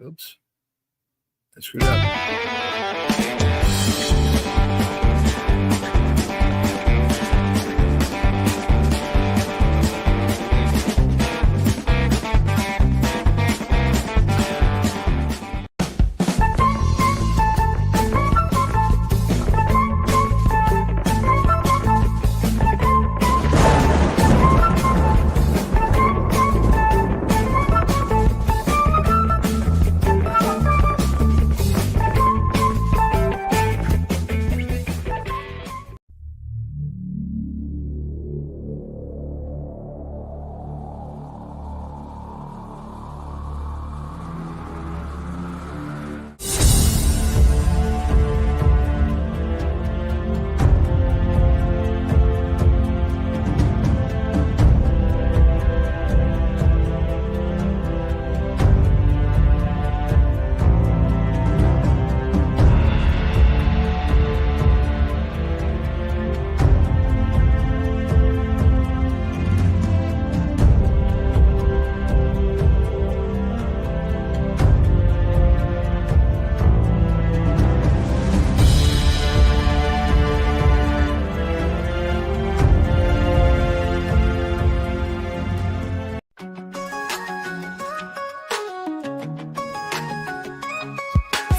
Oops. I screwed up.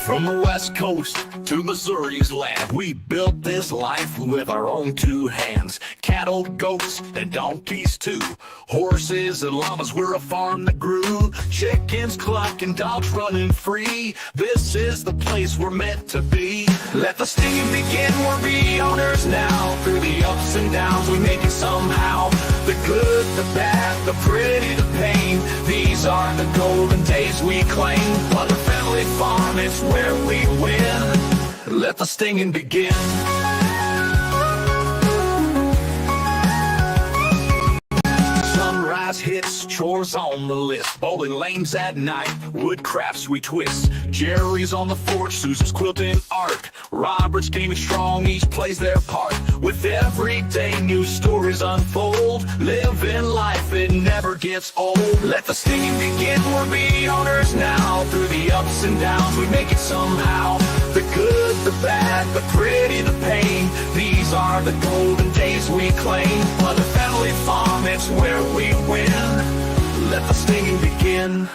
From the West Coast to Missouri's land, we built this life with our own two hands. Cattle, goats, and donkeys too. Horses and llamas, we're a farm that grew. Chickens clucking, dogs running free. This is the place we're meant to be. Let the singing begin, we're be owners now. Through the ups and downs, we make it somehow. The good, the bad, the pretty, the pain. These are the golden days we claim. On the family farm, it's where we win. Let the stinging begin. Sunrise hits, chores on the list. Bowling lanes at night, wood crafts we twist. Jerry's on the porch, Susan's quilting art. Robert's gaming strong, each plays their part. With every day new stories unfold. Living life, it never gets old. Let the singing begin, we're be owners now. Through the ups and downs, we make it somehow. The good, the bad, the pretty, the pain. These are the golden days we claim. On the family farm, it's where we win. Let the singing begin.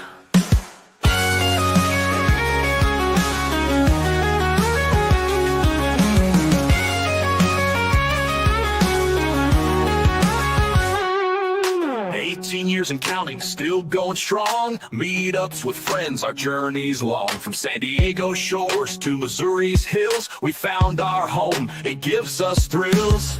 Years and counting, still going strong. Meetups with friends, our journey's long. From San Diego shores to Missouri's hills, we found our home, it gives us thrills.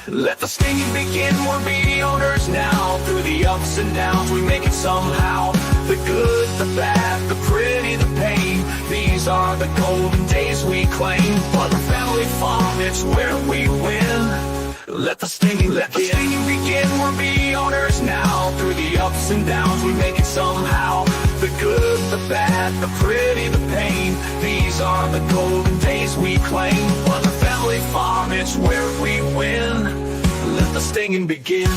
Let the singing begin, we're be owners now. Through the ups and downs, we make it somehow. The good, the bad, the pretty, the pain. These are the golden days we claim. On the family farm, it's where we win. Let the stinging begin, we're be owners now. Through the ups and downs, we make it somehow. The good, the bad, the pretty, the pain. These are the golden days we claim. On the family farm, it's where we win. Let the stinging begin.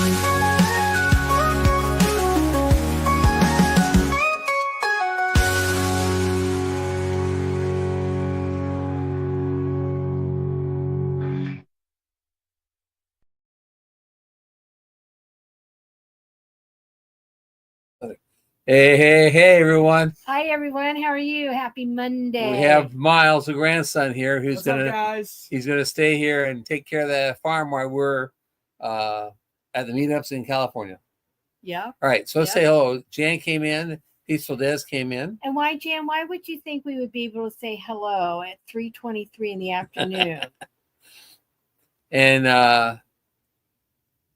Hey, everyone. Hi, everyone. How are you? Happy Monday. We have Miles, the grandson here, who's What's up, guys? he's gonna stay here and take care of the farm while we're at the meetups in California. Yeah. All right, so let's say hello. Jan came in, Peaceful Des came in. And why, Jan, why would you think we would be able to say hello at 3:23 in the afternoon? And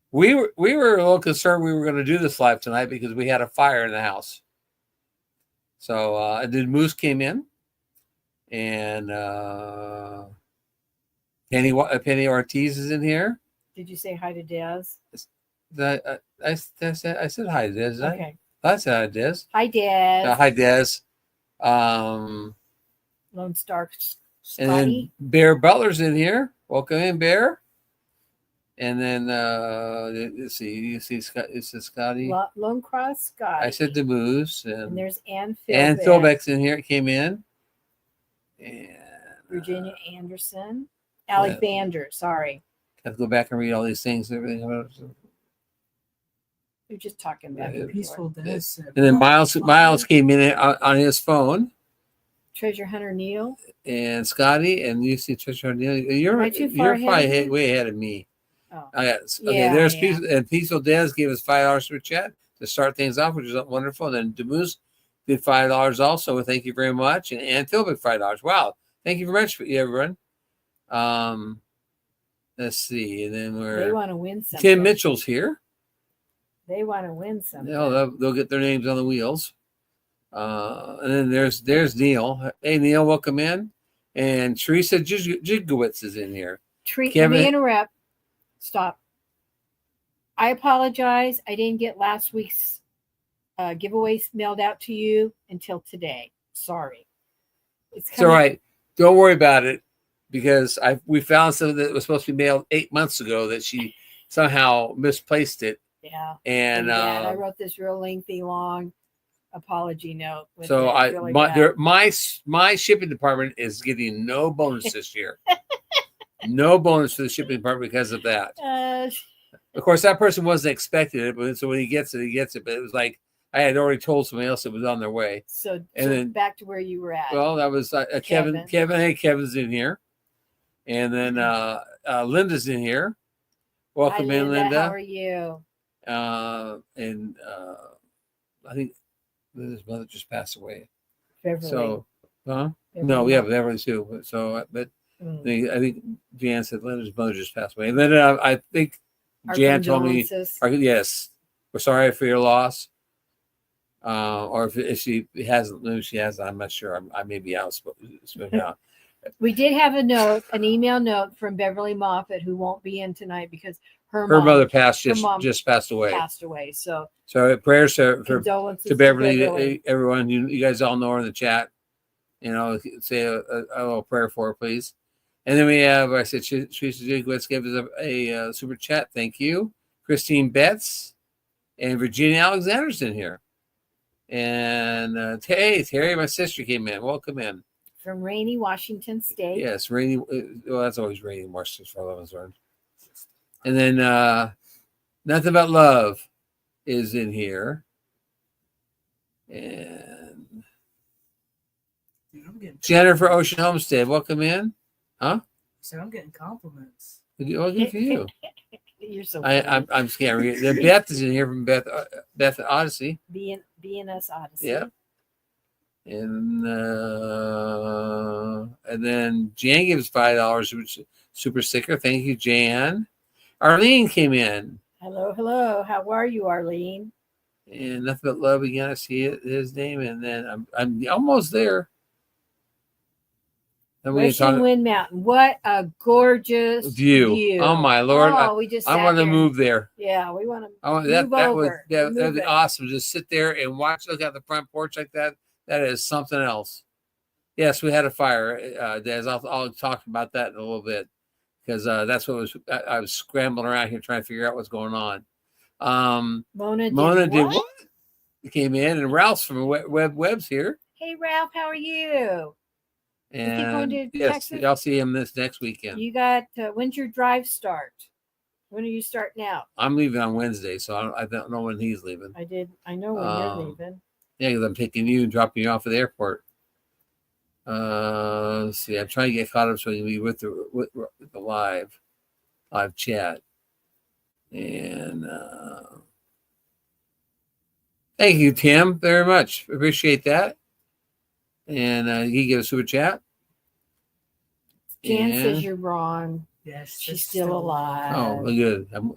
we were a little concerned we were going to do this live tonight because we had a fire in the house. So and then Moose came in, and Penny Ortiz is in here. Did you say hi to Des? I said hi, Des. Okay. I said hi, Des. Hi, Des. Hi, Des. Lone Star And then Scotty. Bear Butler's in here. Welcome in, Bear. And then let's see, you see Scott, it says Scotty. Lone Cross Scotty. I said the Moose, And and there's Ann Philbeck's in here. It came in, and Virginia Anderson, Alexander. Sorry, have to go back and read all these things and everything. you're just talking back Yeah, and Peaceful forth. Des. And then Miles came in on his phone, Treasure Hunter Neil. and Scotty, and you see Trisha O'Neill. You're Am I too far you're probably ahead of you? way ahead of me. Oh, Okay, Yeah, there's yeah. Peaceful, and Peaceful Des gave us $5 for chat to start things off, which is wonderful. And then Demoose did $5 also. Thank you very much. And Philbeck $5. Wow, thank you very much, everyone. Let's see, and then they want to win something. Tim Mitchell's here. They want to win something. They'll get their names on the wheels. And then there's Neil. Hey Neil, welcome in. And Teresa Jigowitz is in here. Let Kevin- me interrupt. Stop. I apologize. I didn't get last week's giveaways mailed out to you until today. Sorry. It's all right. Don't worry about it, because we found something that was supposed to be mailed 8 months ago that she somehow misplaced it. Yeah. And I wrote this real lengthy, long apology note. with so it really bad. my shipping department is getting no bonus this year. No bonus for the shipping department because of that. Of course, that person wasn't expecting it, but so when he gets it, he gets it. But it was like I had already told somebody else it was on their way. So then back to where you were at. Well, that was Kevin. Hey, Kevin's in here, and then Linda's in here. Welcome Hi, in, Linda. How are you? And I think Linda's mother just passed away. Beverly. So, Beverly no, we have Mom. Beverly too. So, but Mm. I think Jan said Linda's mother just passed away. And then I think Our Jan told me, condolences. yes, we're sorry for your loss. Or if she hasn't, maybe she hasn't. I'm not sure. I may be out. We did have an email note from Beverly Moffat, who won't be in tonight because her mother mom just passed away. So prayers to condolences to Beverly. Beverly. Everyone, you guys all know her in the chat. Say a little prayer for her, please. And then we have, I said, Teresa Jigwitz gave us a super chat. Thank you. Christine Betts and Virginia Alexander's in here. And hey, Terry, my sister came in. Welcome in. From Rainy, Washington State. Yes, Rainy. Well, that's always Rainy, Washington, for 11th learned. And then Nothing But Love is in here. And Jennifer Ocean Homestead, welcome in. Huh? So I'm getting compliments. Well, good for you. You're so I'm scared. Beth is in here from Beth Odyssey. BNS Odyssey. Yeah. And then Jan gives $5 super sticker. Thank you, Jan. Arlene came in. Hello. How are you, Arlene? And Nothing But Love again. I see his name, and then I'm almost there. Wishing Wind Mountain. What a gorgeous view. Oh my Lord! Oh, I want to move there. Yeah, we want to that would be awesome. Just sit there and look out the front porch like that. That is something else. Yes, we had a fire, Des. I'll talk about that in a little bit, because that's what I was scrambling around here trying to figure out what's going on. Mona did what? He came in, and Ralph's from Web's here. Hey, Ralph, how are you? And going to yes, Texas? I'll see him this next weekend. You got when's your drive start? When are you starting out? I'm leaving on Wednesday, so I don't know when he's leaving. I know when you're leaving. Yeah, because I'm taking you and dropping you off at the airport. Let's see. I'm trying to get caught up so we can be with the live chat. And thank you, Tim, very much. Appreciate that. And he gave a super chat. Jan says you're wrong. Yes, She's still alive. Oh, good. I'm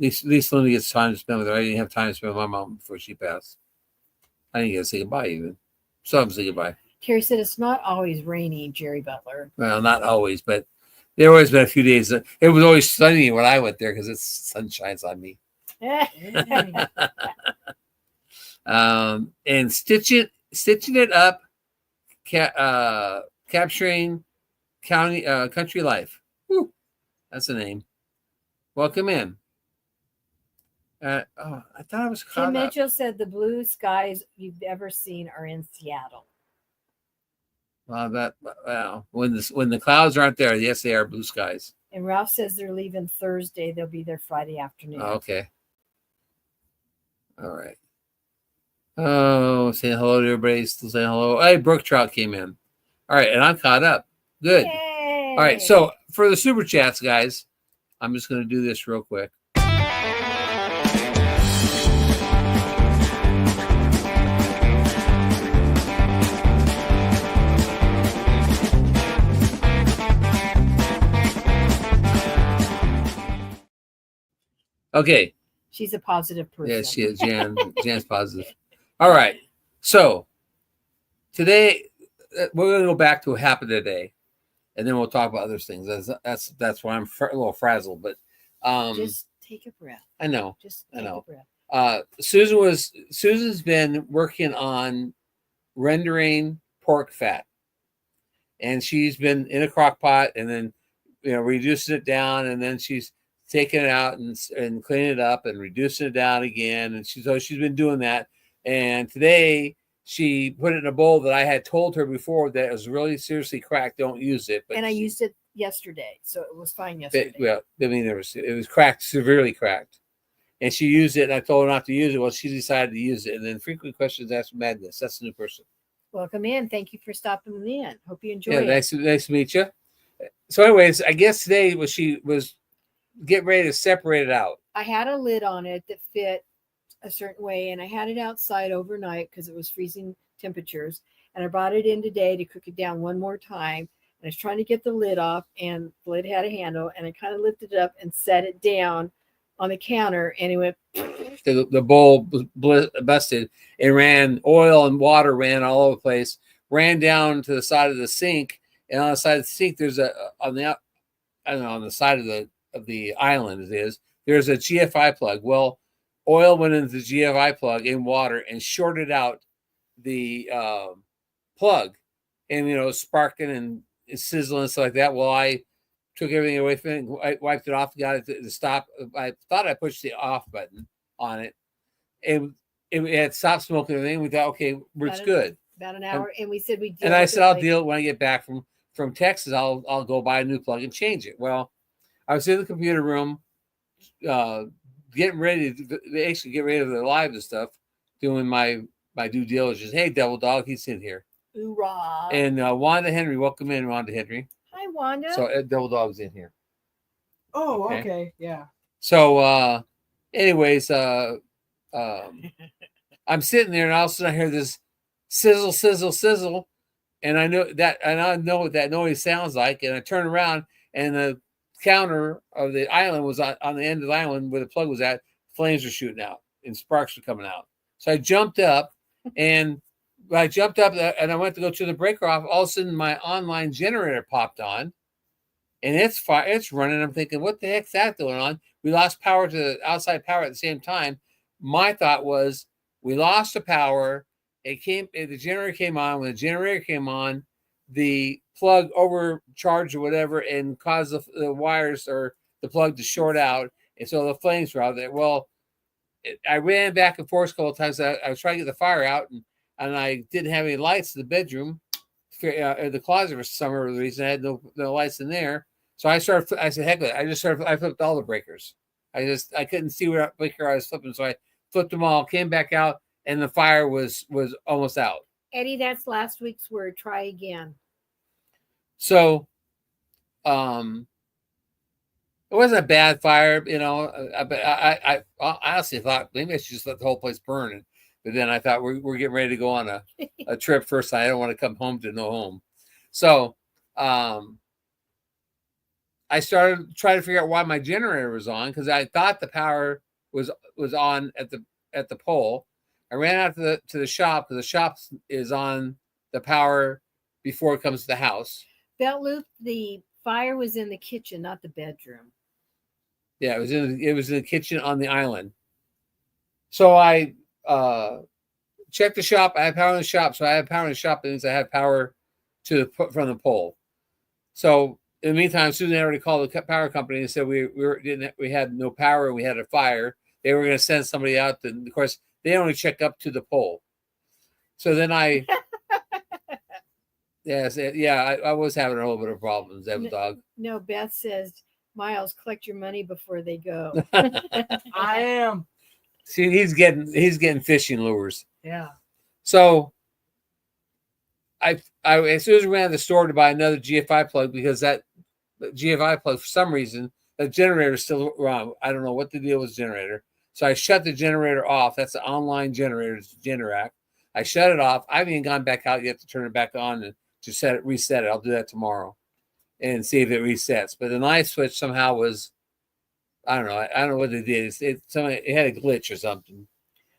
at least Linda gets time to spend with her. I didn't have time to spend with my mom before she passed. I didn't get to say goodbye even. So I'm saying goodbye. Terry said it's not always rainy, Jerry Butler. Well, not always, but there always been a few days. It was always sunny when I went there because it's sun shines on me. And stitching it up, capturing country life. Whew. That's the name. Welcome in. I thought I was caught Tim up. Mitchell said the blue skies you've ever seen are in Seattle. Well, when the clouds aren't there, yes, they are blue skies. And Ralph says they're leaving Thursday. They'll be there Friday afternoon. Okay. All right. Oh, saying hello to everybody. Still saying hello. Hey, Brook Trout came in. All right, and I'm caught up. Good. Yay! All right, so for the super chats, guys, I'm just going to do this real quick. Okay. She's a positive person. Yeah, she is. Jan's positive. All right. So today we're going to go back to what happened today, and then we'll talk about other things. That's why I'm a little frazzled. But just take a breath. I know. Just take a breath. Susan's been working on rendering pork fat, and she's been in a crock pot and then reducing it down, and then she's taking it out and cleaning it up and reducing it down again, and she's been doing that. And today she put it in a bowl that I had told her before that it was really seriously cracked. Don't use it. But I used it yesterday, so it was fine yesterday. It was cracked, severely cracked. And she used it, and I told her not to use it. Well, she decided to use it. And then frequent questions asked madness. That's the new person. Welcome in. Thank you for stopping in. Hope you enjoy it. Nice to meet you. So, anyways, I guess today she was getting ready to separate it out. I had a lid on it that fit a certain way, and I had it outside overnight because it was freezing temperatures. And I brought it in today to cook it down one more time. And I was trying to get the lid off, and the lid had a handle, and I kind of lifted it up and set it down on the counter, and it went. The bowl busted. It ran, oil and water ran all over the place, ran down to the side of the sink, and on the side of the sink there's on the side of the island there's a GFI plug. Well, oil went into the GFI plug in water and shorted out the plug, and it was sparking and sizzling and stuff like that. Well, I took everything away from it, I wiped it off, got it to stop. I thought I pushed the off button on it, and it had stopped smoking and everything. We thought, okay, it's good. About an hour, and we said we'd deal. And I said, I'll deal it when I get back from Texas. I'll go buy a new plug and change it. Well, I was in the computer room, getting ready to actually get ready to the live and stuff, doing my due diligence. Hey, Devil Dog, he's in here. Hoorah. And Wanda Henry, welcome in, Wanda Henry. Hi, Wanda. So Devil Dog's in here. Oh, okay. Yeah. So anyways, I'm sitting there, and all of a sudden I hear this sizzle, sizzle, sizzle, and I know what that noise sounds like. And I turn around, and the counter of the island was on the end of the island where the plug was at. Flames were shooting out, and sparks were coming out. So I jumped up, and I jumped up, and I went to go turn the breaker off. All of a sudden, my online generator popped on, and it's running. I'm thinking, what the heck's that going on? We lost power to outside power at the same time. My thought was, we lost the power. The generator came on. When the generator came on, the plug overcharged or whatever and caused the wires or the plug to short out. And so the flames were out there. Well, I ran back and forth a couple of times. I was trying to get the fire out, and I didn't have any lights in the bedroom, the closet for some reason. I had no lights in there. So I said, heck with it. I flipped all the breakers. I couldn't see what breaker I was flipping. So I flipped them all, came back out, and the fire was almost out. Eddie, that's last week's word. Try again. So, it wasn't a bad fire, but I honestly thought maybe I should just let the whole place burn. But then I thought we're getting ready to go on a trip first. I don't want to come home to no home. So, I started trying to figure out why my generator was on, because I thought the power was on at the pole. I ran out to the shop, because the shop is on the power before it comes to the house. Belt Loop, the fire was in the kitchen, not the bedroom. Yeah, it was in the kitchen on the island. So I checked the shop. I had power in the shop. So I had power in the shop. That means I had power from the pole. So in the meantime, Susan already called the power company and said we had no power and we had a fire. They were going to send somebody out. And of course, they only check up to the pole. So then I I was having a little bit of problems. That dog. No, Beth says, Miles, collect your money before they go. I am. See, he's getting fishing lures. Yeah. So I as soon as we ran to the store to buy another GFI plug, because that GFI plug, for some reason, the generator is still wrong. I don't know what the deal was with the generator. So I shut the generator off. That's the online generator, it's Generac. I shut it off. I haven't even gone back out yet to turn it back on and to reset it. I'll do that tomorrow and see if it resets. But the light switch somehow was, I don't know what they did. It had a glitch or something.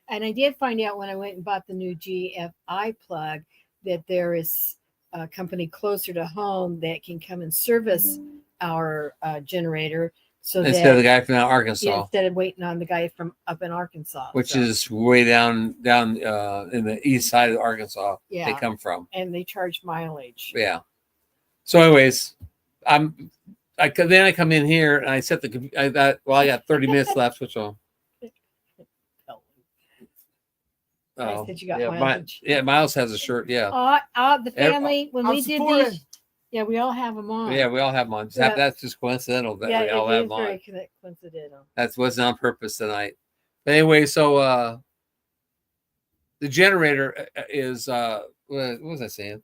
And I did find out when I went and bought the new GFI plug that there is a company closer to home that can come and service our generator. So instead of the guy from Arkansas. Yeah, instead of waiting on the guy from up in Arkansas. Which is way down in the east side of Arkansas. Yeah. They come from. And they charge mileage. Yeah. So anyways, then I come in here and I set I got 30 minutes left, which will. Oh, that you got mileage. Miles has a shirt. Yeah. The family when we did this. Yeah, we all have them on. Yeah, we all have them on. That's just coincidental that we all have them on. Very coincidental. That wasn't on purpose tonight. But anyway, so the generator is what was I saying?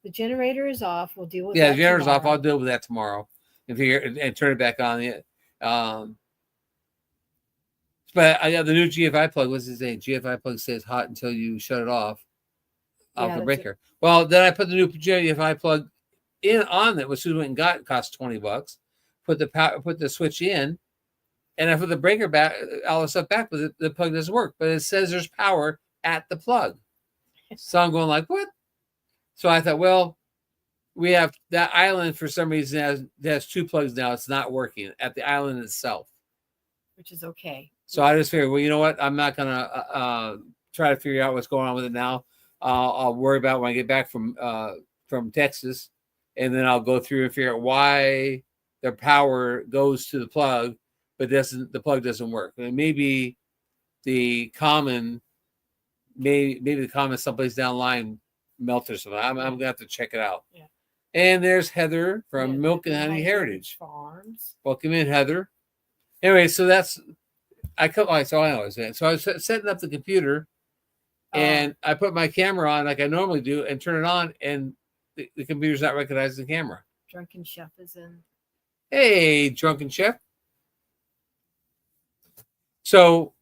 The generator is off. We'll deal with that. Yeah, the generator's off. I'll deal with that tomorrow and turn it back on. But I got the new GFI plug. What's his name? GFI plug stays hot until you shut it off the breaker. Well, then I put the new GFI plug on that, which we went and got. It cost $20. Put the switch in, and I put the breaker back, all the stuff back, but the plug doesn't work. But it says there's power at the plug. So I'm going like, what? So I thought, well, we have that island for some reason has two plugs now. It's not working at the island itself, which is okay. So I just figured, well, you know what? I'm not gonna try to figure out what's going on with it now. I'll worry about it when I get back from Texas, and then I'll go through and figure out why the power goes to the plug, but the plug doesn't work. And maybe the common, maybe the common someplace down the line melted or something. I'm gonna have to check it out. Yeah. And there's Heather from Milk and Honey Heritage Farms. Welcome in, Heather. Anyway, so that's. So I was setting up the computer, and I put my camera on like I normally do, and turn it on, and the computer's not recognizing the camera. Drunken Chef is in. Hey, Drunken Chef. So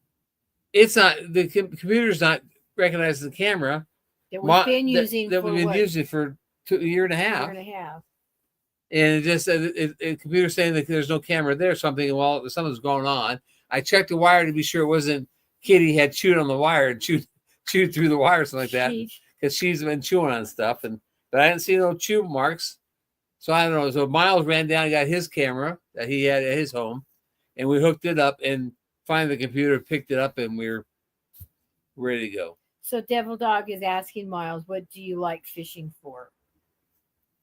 it's not the computer's not recognizing the camera that we've been using for a year and a half. And it just the computer's saying that there's no camera there. Something something's going on. I checked the wire to be sure it wasn't Kitty had chewed on the wire and chewed through the wire or something like that, because she's been chewing on stuff. But I didn't see no chew marks, so I don't know. So Miles ran down and got his camera that he had at his home, and we hooked it up. And finally, the computer picked it up, and we're ready to go. So Devil Dog is asking Miles, "What do you like fishing for?"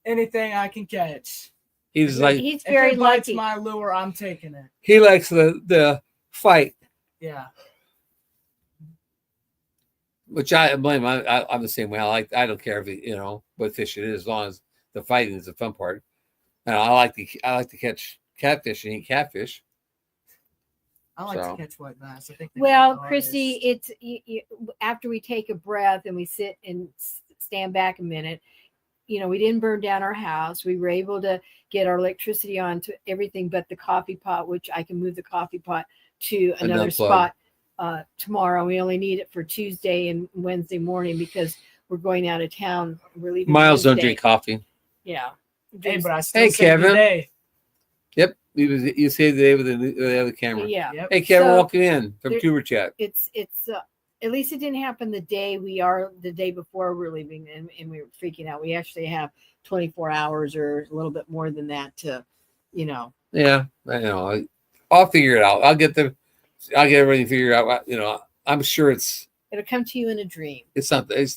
Anything I can catch. He's very lucky. My lure, I'm taking it. He likes the fight. Yeah. Which I blame. I'm the same way. I don't care if what fish it is, as long as the fighting is the fun part. And I like to catch catfish and eat catfish. I like to catch white bass. I think. Well, Christy, it's after we take a breath and we sit and stand back a minute. We didn't burn down our house. We were able to get our electricity on to everything but the coffee pot, which I can move the coffee pot to another spot tomorrow. We only need it for Tuesday and Wednesday morning because we're going out of town. We're leaving. Miles don't drink coffee. Yeah. Hey, but I still Kevin. The day. Yep. You saved the day with the other camera. Yeah. Yep. Hey, Kevin, welcome in from Tuber Chat. It's at least it didn't happen the day before we're leaving and we were freaking out. We actually have 24 hours or a little bit more than that to, Yeah, I know. I'll figure it out. I'll get everything figured out. I'm sure it'll come to you in a dream. It's not. It's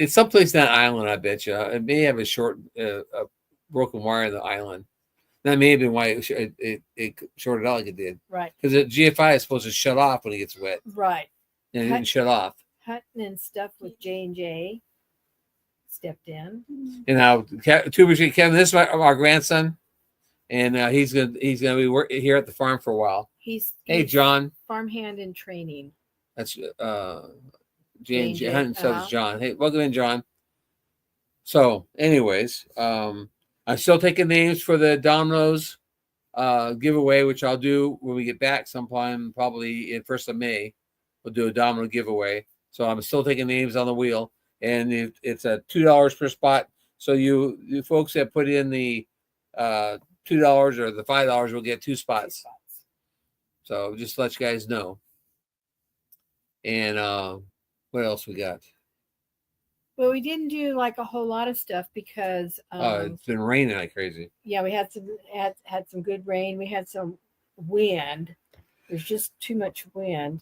someplace in that island. I bet you. It may have a short broken wire in the island. That may have been why it shorted out like it did. Right. Because the GFI is supposed to shut off when it gets wet. Right. And it didn't shut off. Hutton and stuff with J&J stepped in. And now, Kevin, this is our grandson, and he's gonna be here at the farm for a while. He's John, farmhand in training. that's J&J. Hunting stuff is Uh-huh. John. Hey, welcome in, John. So, anyways, I'm still taking names for the Domino's giveaway, which I'll do when we get back sometime, probably in 1st of May. We'll do a Domino giveaway. So I'm still taking names on the wheel, and it's a $2 per spot. So you folks that put in the $2 or the $5 will get 2 spots. So just to let you guys know. And what else we got? Well, we didn't do like a whole lot of stuff because It's been raining like crazy. yeah, we had some good rain. We had some wind. There's just too much wind.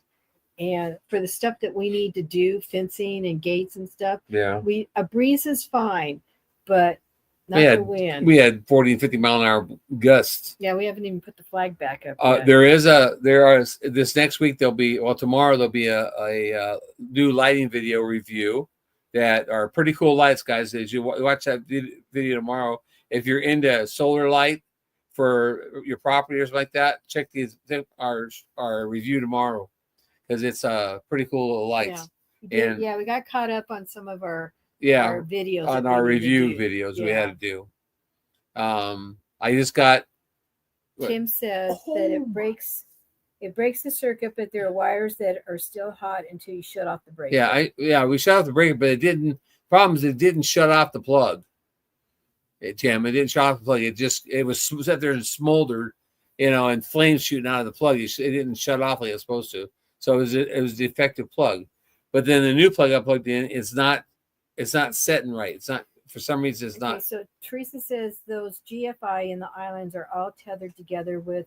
And for the stuff that we need to do, fencing and gates and stuff, Yeah. a breeze is fine, but not the wind. We had 40 and 50 mile an hour gusts. Yeah, we haven't even put the flag back up yet. This next week tomorrow there'll be a new lighting video review that are pretty cool lights, guys. As you watch that video tomorrow, if you're into solar light for your property or something like that, check our review tomorrow, because it's pretty cool little lights. Yeah, we got caught up on some of our videos on our review videos we had to do. I just got. Tim says that it breaks the circuit, but there are wires that are still hot until you shut off the breaker. We shut off the breaker, but it didn't. Problem is, it didn't shut off the plug. Tim, it didn't shut off the plug. It was sat there and smoldered, and flames shooting out of the plug. It didn't shut off like it was supposed to. So it was a defective plug. But then the new plug I plugged in, it's not setting right. It's not, for some reason, it's not. So Teresa says those GFI in the islands are all tethered together with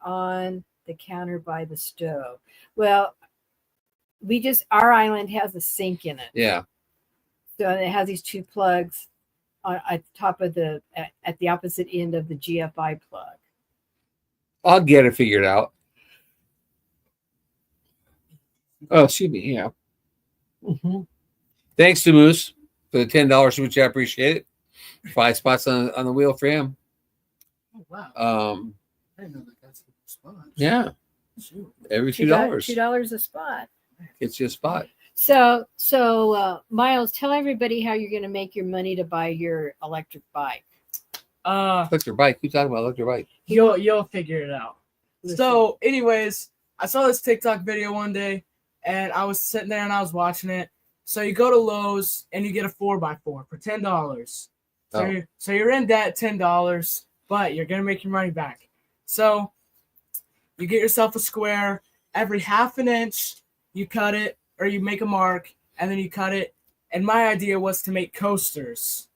on the counter by the stove. Well, our island has a sink in it. Yeah. So it has these 2 plugs at the top of at the opposite end of the GFI plug. I'll get it figured out. Oh, excuse me. Yeah. Mm-hmm. Thanks to Moose for the $10, which I appreciate it. 5 spots on the wheel for him. Oh, wow. I didn't know that that's a spot. Yeah. Shoot. Every $2. $2 a spot. It's your spot. So Miles, tell everybody how you're going to make your money to buy your electric bike. Electric bike. Who's talking about electric bike? You'll figure it out. Listen. So, anyways, I saw this TikTok video one day, and I was sitting there and I was watching it. So you go to Lowe's and you get a 4x4 for $10. So you're in debt $10, but you're gonna make your money back. So you get yourself a square. Every half an inch, you cut it, or you make a mark, and then you cut it. And my idea was to make coasters.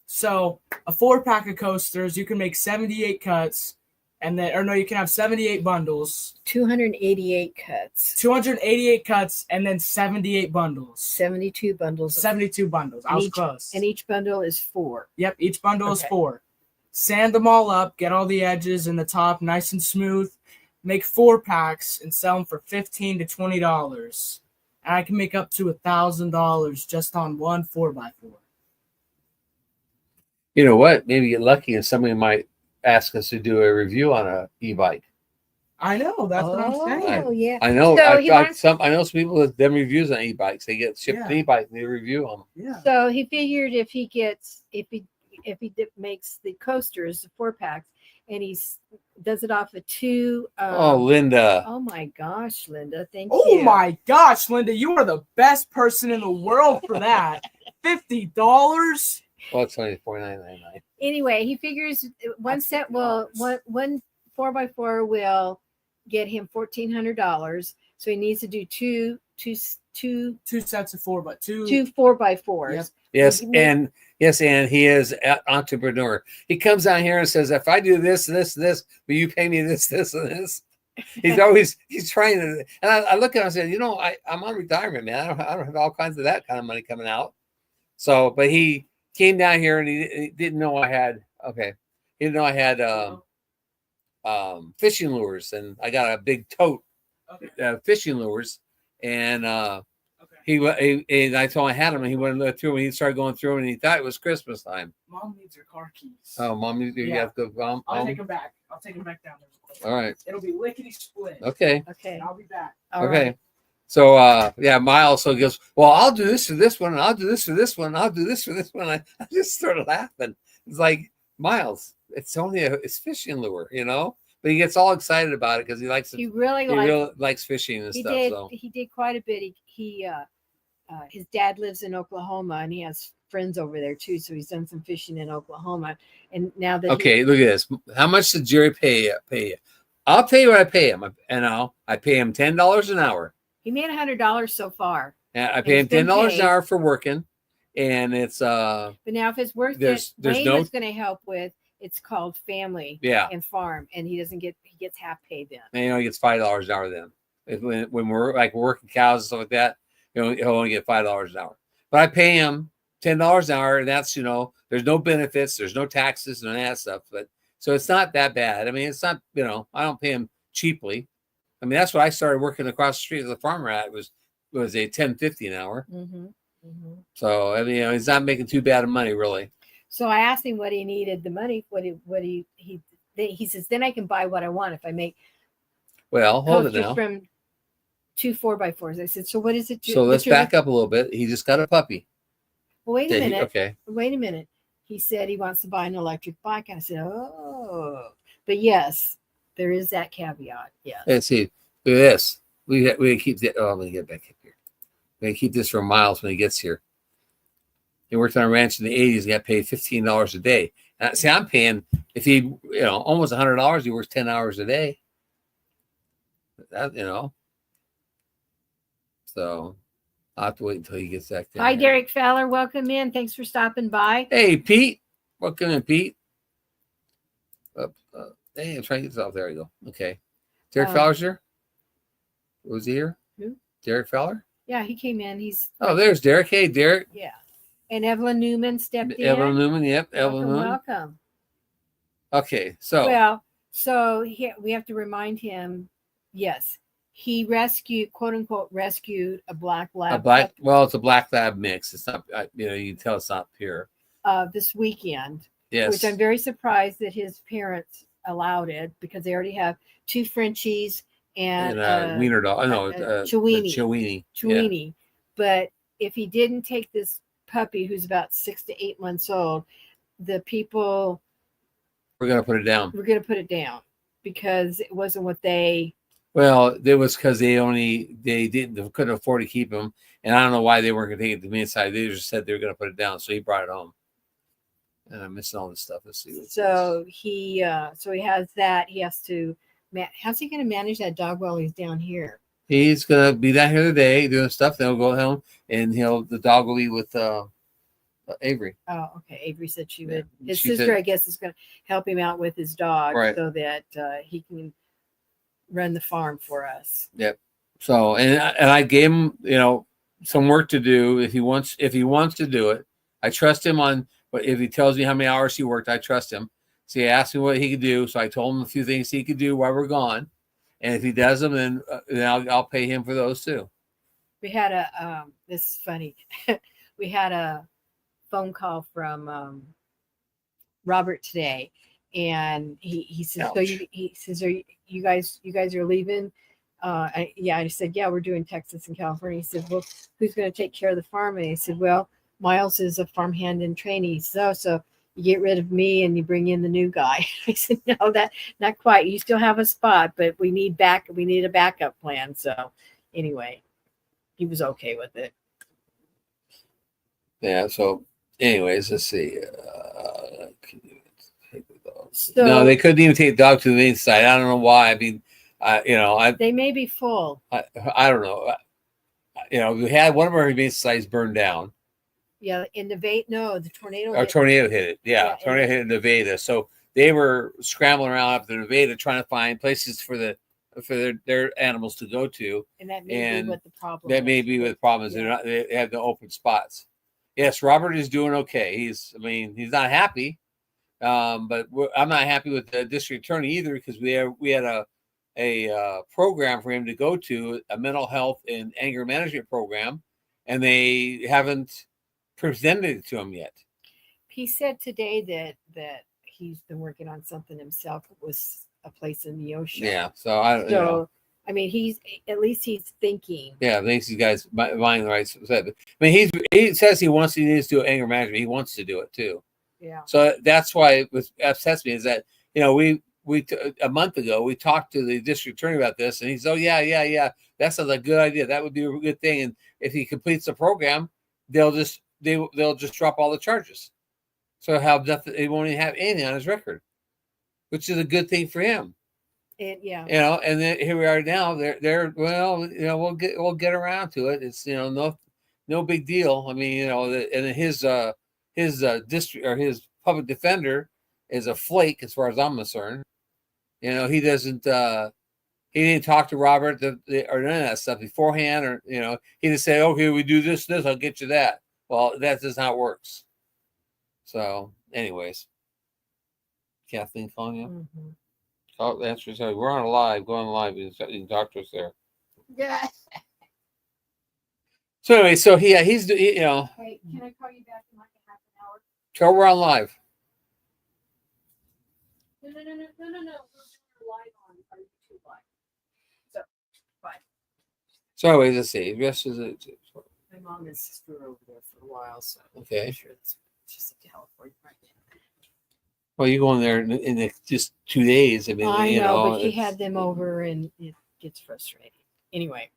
So a 4-pack of coasters, you can make 78 cuts. You can have 78 bundles. 288 cuts. 288 cuts and then 78 bundles. 72 bundles. 72 bundles. I was close. And each bundle is 4. Yep, each bundle is 4. Sand them all up, get all the edges and the top nice and smooth. Make 4 packs and sell them for $15 to $20. And I can make up to $1,000 just on one 4x4. You know what? Maybe get lucky and somebody might ask us to do a review on a e-bike. I know, that's what I'm saying. Oh yeah, I know. So I know some people that them reviews on e-bikes. They get shipped an e-bike and they review them. Yeah. So he figured if he makes the coasters, the 4-packs, and he does it off of 2. Linda. Oh my gosh, Linda, thank Oh you. my gosh, Linda, you are the best person in the world for that. $50. Well, it's only $49.99. Anyway, he figures one 4x4 will get him $1,400. So he needs to do two sets of 4x2. 2 4x4s. Yep. Yes, and he is an entrepreneur. He comes down here and says, "If I do this, will you pay me this, and this?" He's trying to. And I look at him and say, I'm on retirement, man. I don't have all kinds of that kind of money coming out. So, but he came down here and he didn't know I had. Okay, he didn't know I had fishing lures, and I got a big tote fishing lures, and and I told him I had them, and he went and looked through them, and he started going through them, and he thought it was Christmas time. Mom needs her car keys. Oh, Mom, you have to. I'll take them back. I'll take them back down there. All right. It'll be lickety split. Okay. Okay. I'll be back. All okay. right. So yeah, Miles so goes, well, I'll do this for this one, and I'll do this for this one, and I'll do this for this one. I just started laughing. It's like, Miles, it's only it's fishing lure, you know? But he gets all excited about it because he likes it. He really likes fishing and stuff. So he did quite a bit. He his dad lives in Oklahoma, and he has friends over there too. So he's done some fishing in Oklahoma. And now that look at this. How much did Jerry pay you? I'll tell you what I pay him. I pay him $10 an hour. he made $100 so far. And I pay him $10 an hour for working, and it's But now if it's worth there's Wayne was going to help with. It's called family and farm, and he gets half paid then. And he gets $5 an hour then. When we're like working cows and stuff like that, he'll only get $5 an hour. But I pay him $10 an hour, and that's there's no benefits, there's no taxes, and that stuff. But so it's not that bad. I mean, it's not I don't pay him cheaply. I mean, that's what I started working across the street as a farmer at. It was a $10.50 an hour. Mm-hmm. Mm-hmm. So I mean, he's not making too bad of money really. So I asked him what he needed the money. He says, then I can buy what I want if I make. Well, hold it now. From 2 4x4s. I said, so what is it? So let's back up a little bit. He just got a puppy. Well, wait a minute. Okay. Wait a minute. He said he wants to buy an electric bike. And I said, oh, but yes, there is that caveat. Yeah. Let's see. Look at this. We keep that. Oh, let me get back up here. We keep this for Miles when he gets here. He worked on a ranch in the 80s. He got paid $15 a day. See, I'm paying if he, almost $100. He works 10 hours a day. That So I'll have to wait until he gets back there. Hi, Derek Fowler. Welcome in. Thanks for stopping by. Hey, Pete. Welcome in, Pete. Hey, I'm trying to get this off. There we go. Okay. Derek Fowler's here. Was he here? Who? Derek Fowler. Yeah, he came in. There's Derek. Hey, Derek. Yeah. And Evelyn Newman stepped in. Evelyn Newman, yep. Evelyn Newman. Welcome. Okay, so. Well, so we have to remind him, yes, he quote unquote, rescued a black lab. It's a black lab mix. It's not, you can tell it's not pure. This weekend. Yes. Which I'm very surprised that his parents allowed it because they already have 2 Frenchies and wiener dog. Chiweenie. Yeah. But if he didn't take this puppy who's about 6 to 8 months old, the people we're gonna put it down. We're gonna put it down because it wasn't what they. Well, it was because they couldn't afford to keep him, and I don't know why they weren't gonna take it to me inside. They just said they were gonna put it down, so he brought it home. And I'm missing all this stuff. Let's see. So he has that. He has to. How's he gonna manage that dog while he's down here? He's gonna be down here today doing stuff. Then he'll go home, and the dog will be with Avery. Oh, okay. Avery said she would. His sister, I guess, is going to help him out with his dog, so that he can run the farm for us. Yep. So, and I gave him, some work to do if he wants to do it. I trust him but if he tells me how many hours he worked, I trust him. So he asked me what he could do. So I told him a few things he could do while we're gone. And if he does them, then I'll pay him for those too. We had this is funny. We had a phone call from Robert today, and he says, "So he says, are you guys are leaving?" I said, "Yeah, we're doing Texas and California." He said, "Well, who's going to take care of the farm?" And he said, "Well, Miles is a farmhand and trainee, so you get rid of me and you bring in the new guy." I said, "No, that not quite. You still have a spot, but we need a backup plan." So anyway, he was okay with it. Yeah. So anyways, let's see. No, they couldn't even take the dog to the inside. I don't know why. I mean, they may be full. I don't know. We had one of our humane societies burned down. Yeah, in Nevada. No, the tornado. Tornado hit it. Yeah, tornado hit Nevada. So they were scrambling around up to Nevada trying to find places for their animals to go to. And that may be what the problem. That may be what the problem is. They have the open spots. Yes, Robert is doing okay. He's not happy, but I'm not happy with the district attorney either because we had a program for him to go to, a mental health and anger management program, and they haven't presented it to him yet. He said today that he's been working on something himself. It was a place in the ocean. Yeah, so I don't So know. I mean, he's thinking. Yeah, I think these guys buying the right set. I mean, he says he needs to do anger management. He wants to do it too. Yeah. So that's why it upsets me is that we a month ago we talked to the district attorney about this, and he's yeah, that sounds like a good idea. That would be a good thing. And if he completes the program, they'll just drop all the charges. So he won't even have anything on his record, which is a good thing for him. Yeah. And then here we are now. They're we'll get around to it. It's no big deal. I mean, and his district or his public defender is a flake as far as I'm concerned. He doesn't he didn't talk to Robert or none of that stuff beforehand, or he just said, okay, we do this, I'll get you that. Well, that is how it works. So anyways, Kathleen calling you. Mm-hmm. Oh, the answer is we're on live. Go on live. You can talk to us there. Yeah. So anyway, he's Hey, can I call you back in like a half an hour? So we're on live. No. We're doing live on our YouTube live. So, bye. So anyways, let's see. Rest is it. My mom and sister are over there for a while, so Okay. I'm sure she's in California right now. Well, you're going there in just 2 days. I mean, I know, but he had them over, and it gets frustrating. Anyway,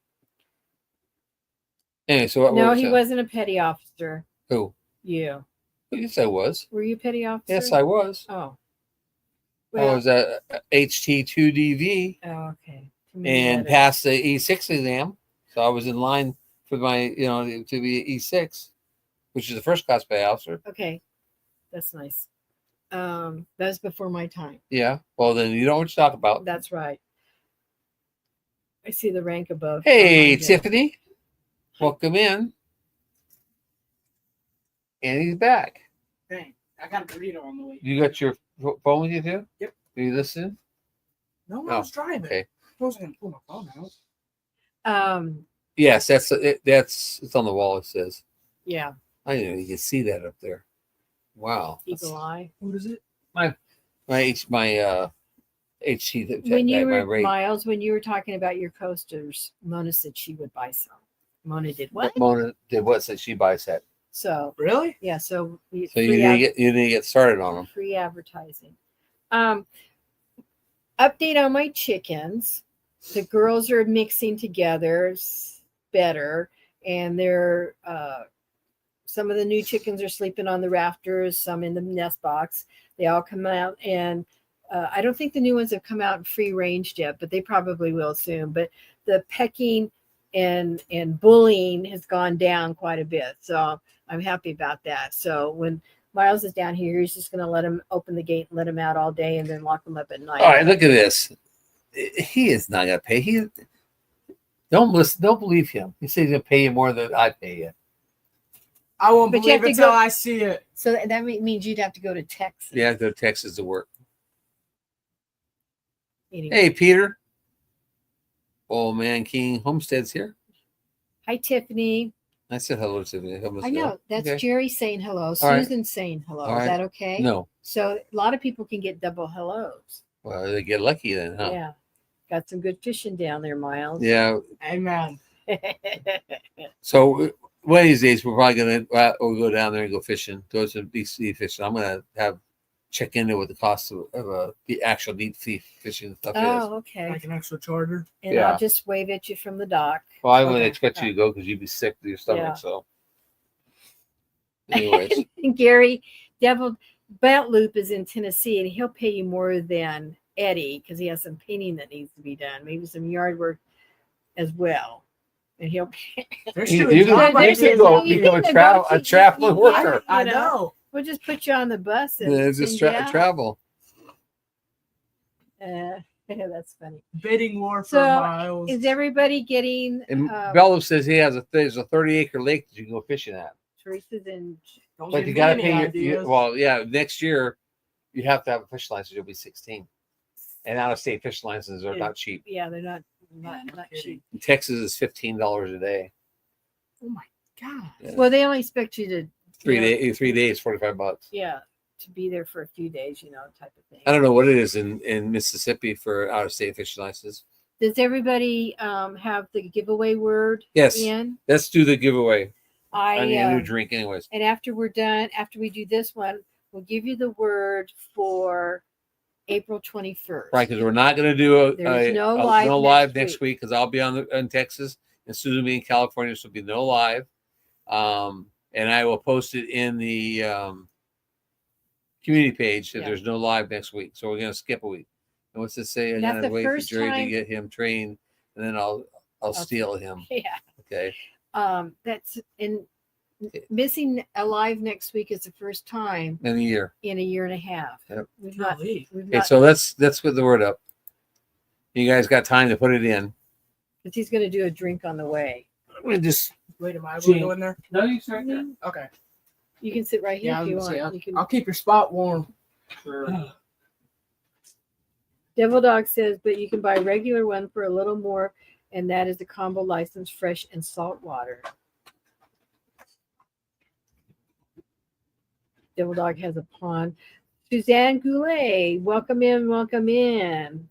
so what? no, he wasn't a petty officer. Who? You. Yes, I was. Were you a petty officer? Yes, I was. Oh. I was at HT2DV okay. and passed the E6 exam, so I was in line for my to be E6, which is the first class petty officer. Okay, that's nice. That's before my time. Yeah. Well, then you know what to talk about. That's right. I see the rank above. Hey, Tiffany. Welcome in. And he's back. Dang, I got a burrito on the way. You got your phone with you too? Yep. Are you listening? No, I was driving. Okay. I wasn't gonna pull my phone out. Yes, it's on the wall. It says. Yeah. I didn't know you can see that up there. Wow. Eagle eye. What is it? My HT. When you my were rate. Miles, when you were talking about your coasters, Mona said she would buy some. Mona did what? Mona did what? Said she buys that. So Really? yeah. So you need to get started on them. Free advertising. Update on my chickens. The girls are mixing together better, and they're some of the new chickens are sleeping on the rafters, some in the nest box. They all come out, and I don't think the new ones have come out free ranged yet, but they probably will soon. But the pecking and bullying has gone down quite a bit, so I'm happy about that. So when Miles is down here, he's just going to let him open the gate and let him out all day, and then lock him up at night. All right, look at this. He is not going to pay. Don't believe him. He says he's going to pay you more than I pay you. I won't But you have believe to until go- I see it. So that means you'd have to go to Texas. Yeah, go to Texas to work. Anyway. Hey, Peter. Old Man King Homestead's here. Hi, Tiffany. I said hello to me. I know. That's okay. Jerry saying hello. All right. Susan saying hello. All Is right. that okay? No. So a lot of people can get double hellos. Well, they get lucky then, huh? Yeah. Got some good fishing down there, Miles. Yeah. Amen. So one of these days we're probably gonna we'll go down there and go fishing. Go to deep sea fishing. I'm gonna check into what the cost of the actual deep sea fishing stuff is. Oh, okay. Like an extra charger. And Yeah. I'll just wave at you from the dock. Well, I wouldn't Okay. expect you to go because you'd be sick to your stomach. Yeah. So, anyways, Gary, Devil Belt Loop is in Tennessee, and he'll pay you more than Eddie because he has some painting that needs to be done, maybe some yard work as well. And he'll pay. There's you two can jobs. go become a traveling worker. I know. We'll just put you on the bus and Yeah, just send you out. travel. That's funny. Bidding war for So, Miles. Is everybody getting? And Bello says he has there's a 30-acre lake that you can go fishing at. Teresa's in. Don't But give you me got to any pay ideas. well, yeah, next year you have to have a fishing license. You'll be 16. And out of state fishing licenses are Yeah. not cheap. Yeah, they're not Yeah, no not kidding. cheap. In Texas is $15 a day. Oh my god. Yeah. Well, they only expect you to 3 days, $45. yeah, to be there for a few days, type of thing. I don't know what it is in Mississippi for out of state fishing licenses. Does everybody have the giveaway word Yes. in? Let's do the giveaway. I need a I new drink, anyways. and after we're done, after we do this one, we'll give you the word for April 21st. Right, because we're not going to do There's no live next week because I'll be in Texas and Susan will be in California, so there'll be no live. And I will post it in the community page that Yeah. there's no live next week, so we're going to skip a week. And what's this say? I That's got to the wait for first Jerry to time- get him trained, and then I'll steal him. Yeah. Okay. That's in missing a live next week is the first time In a year. in a year and a half. Yep. We've not. Golly. We've Okay, not. so let's put the word up. You guys got time to put it in. Because he's going to do a drink on the way. I'm going to just. Wait, am I able to go in there? No, you start there. Okay. You can sit right here Yeah, if you I'll, want. You can. I'll keep your spot warm. Devil Dog says, but you can buy a regular one for a little more, and that is the combo license, fresh and salt water. Devil Dog has a pond. Suzanne Goulet, welcome in, welcome in.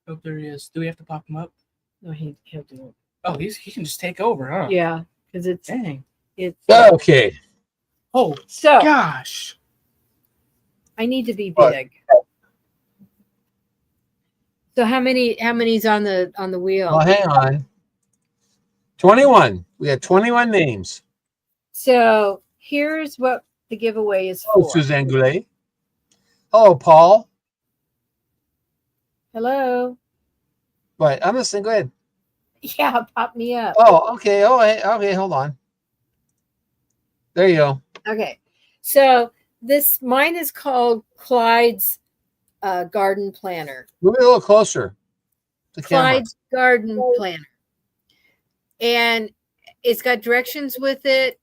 Oh, there he is. Do we have to pop him up? No, he'll do Oh, he can just take over, huh? it. Yeah, because Dang. it's Okay. Oh so gosh. I need to be What? big. So how many's on the wheel? Well, hang on. 21. We had 21 names. So here's what the giveaway is Oh, for. Suzanne Goulet. Oh, Paul. Hello. But I'm listening. Go ahead. Yeah, pop me up. Oh, okay. Oh, okay. Hold on. There you go. Okay. So mine is called Clyde's Garden Planner. Move it a little closer. To the camera. Clyde's Garden Planner. And it's got directions with it.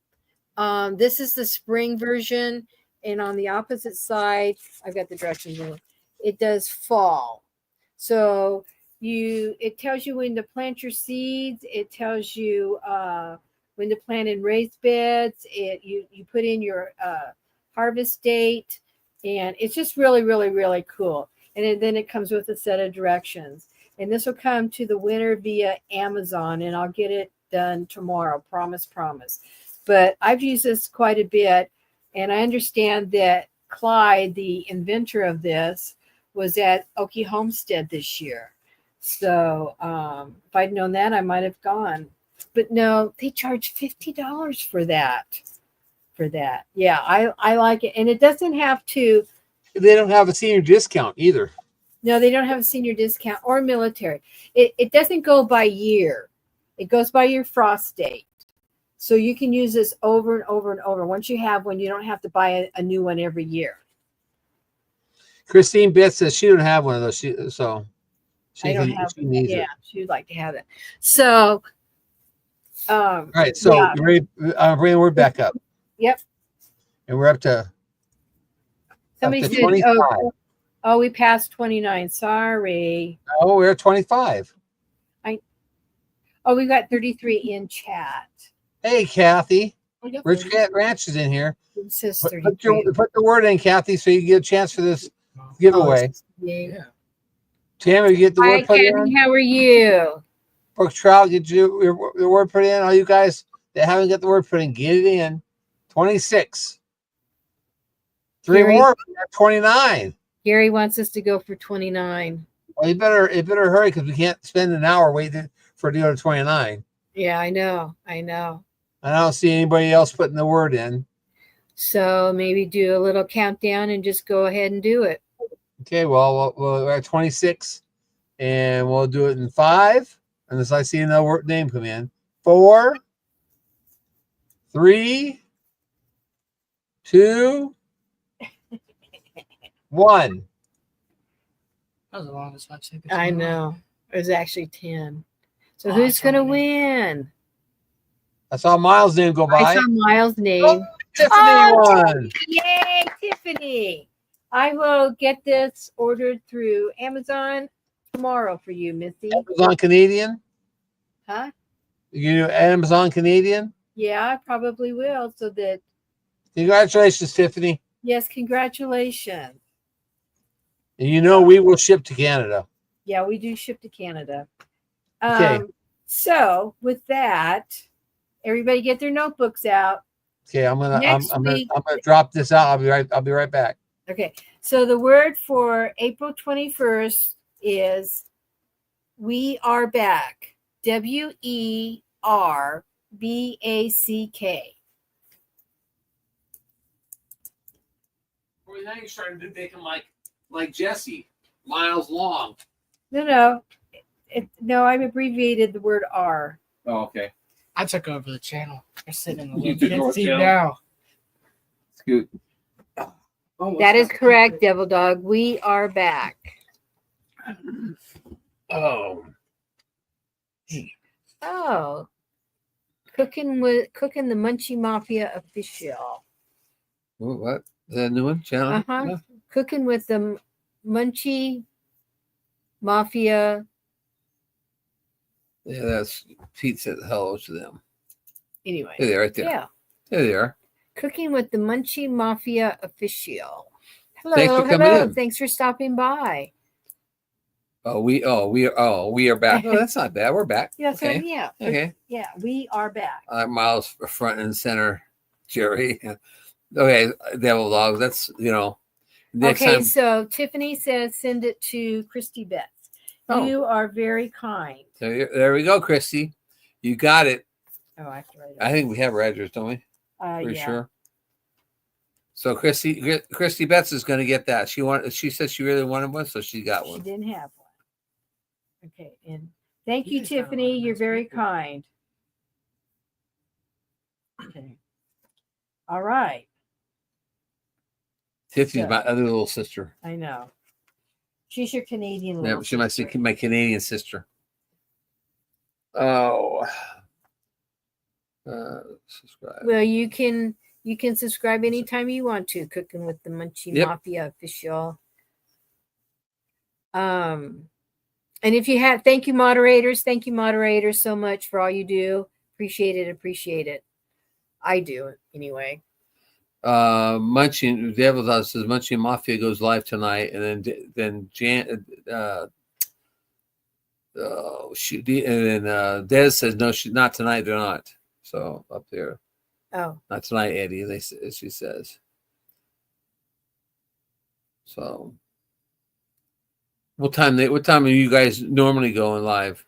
This is the spring version. And on the opposite side, I've got the directions in it. It does fall. So it tells you when to plant your seeds. It tells you when to plant in raised beds. You put in your harvest date, and it's just really, really, really cool. And then it comes with a set of directions. And this will come to the winner via Amazon, and I'll get it done tomorrow. Promise. But I've used this quite a bit, and I understand that Clyde, the inventor of this, was at Okie Homestead this year. So if I'd known that, I might have gone. But no, they charge $50 for that. Yeah, I like it. And it doesn't have to. They don't have a senior discount either. No, they don't have a senior discount or military. It doesn't go by year. It goes by your frost date. So you can use this over and over and over. Once you have one, you don't have to buy a new one every year. Christine Betts says she don't have one of those. She needs it. She would like to have it. So, All right, so yeah. you ready? Bring the word back up. Yep. And we're up to Somebody said, 25. oh, we passed 29. Sorry. Oh, we're at 25. Oh, we got 33 in chat. Hey, Kathy. We got Rich 30. Cat Ranch is in here. It says Put 33. the word in, Kathy, so you can get a chance for this giveaway. Yeah. Tammy, you get the Hi, word put in. Kathy. How are you? Brooke Trout, get the word put in. All you guys that haven't got the word put in, get it in. 26. Three Gary- more. We got 29. Gary wants us to go for 29. Well, you better hurry because we can't spend an hour waiting for it to go to 29. Yeah, I know. I don't see anybody else putting the word in. So maybe do a little countdown and just go ahead and do it. Okay, well, we're at 26, and we'll do it in 5, unless I see another name come in. 4, 3, 2, 1. That was the longest I've seen. I know. It was actually 10. So who's Awesome. gonna win? I saw Miles' name go I by. saw Miles' name. Oh, Tiffany Oh, won. Yay, Tiffany! I will get this ordered through Amazon tomorrow for you, Missy. Amazon Canadian. Huh? You know Amazon Canadian. Yeah, I probably will. So that Congratulations, Tiffany. yes, congratulations. And you know we will ship to Canada. Yeah, we do ship to Canada. Okay. So with that, everybody get their notebooks out. Okay, I'm Next gonna week- drop this out. I'll be right back. Okay. So the word for April 21st is we are back. WERBACK. Well, now you're starting to make them like Jesse, miles long. No. No, I've abbreviated the word R. Oh, okay. I took over the channel. You're sitting in the You took over the seat channel? now. Scoot. That is correct, Devil Dog. We are back. Oh. Oh. Cooking the Munchie Mafia official. What? Is that a new one? Channel? Uh-huh. No? Cooking with the Munchie Mafia. Yeah, that's Pete said hello to them. Anyway. Hey, they're right there. Yeah. There they are. Cooking with the Munchie Mafia official. Hello. Thanks for coming hello. in. Thanks for stopping by. We are back. Oh, that's not bad. We're back. Yeah, so Okay. yeah. Okay. Yeah, we are back. Miles front and center, Jerry. Okay, Devil Dog. That's next Okay, time. so Tiffany says send it to Christy Betts. Oh. You are very kind. So there we go, Christy. You got it. Oh, I have to write it. I think we have her address, don't we? Pretty yeah. sure. So Christy Betts is going to get that. She said she really wanted one, so she got She one. didn't have one. Okay, and thank You you, guys got a lot Tiffany. of You're nice very people. kind. Okay. All right. Tiffany's So- my other little sister. I know. She's your Canadian Yeah, little she might sister. say my Canadian sister. Oh. Subscribe. Well, you can subscribe anytime you want to. Cooking with the Munchie Yep. Mafia official. And if you have, thank you moderators so much for all you do. Appreciate it. I do anyway. Munchie Devil Dog says Munchie Mafia goes live tonight, and then Jan shoot, and then Des says no, she's not tonight. They're not. So up there, Oh, not tonight, Eddie. She says. So, what time are you guys normally going live?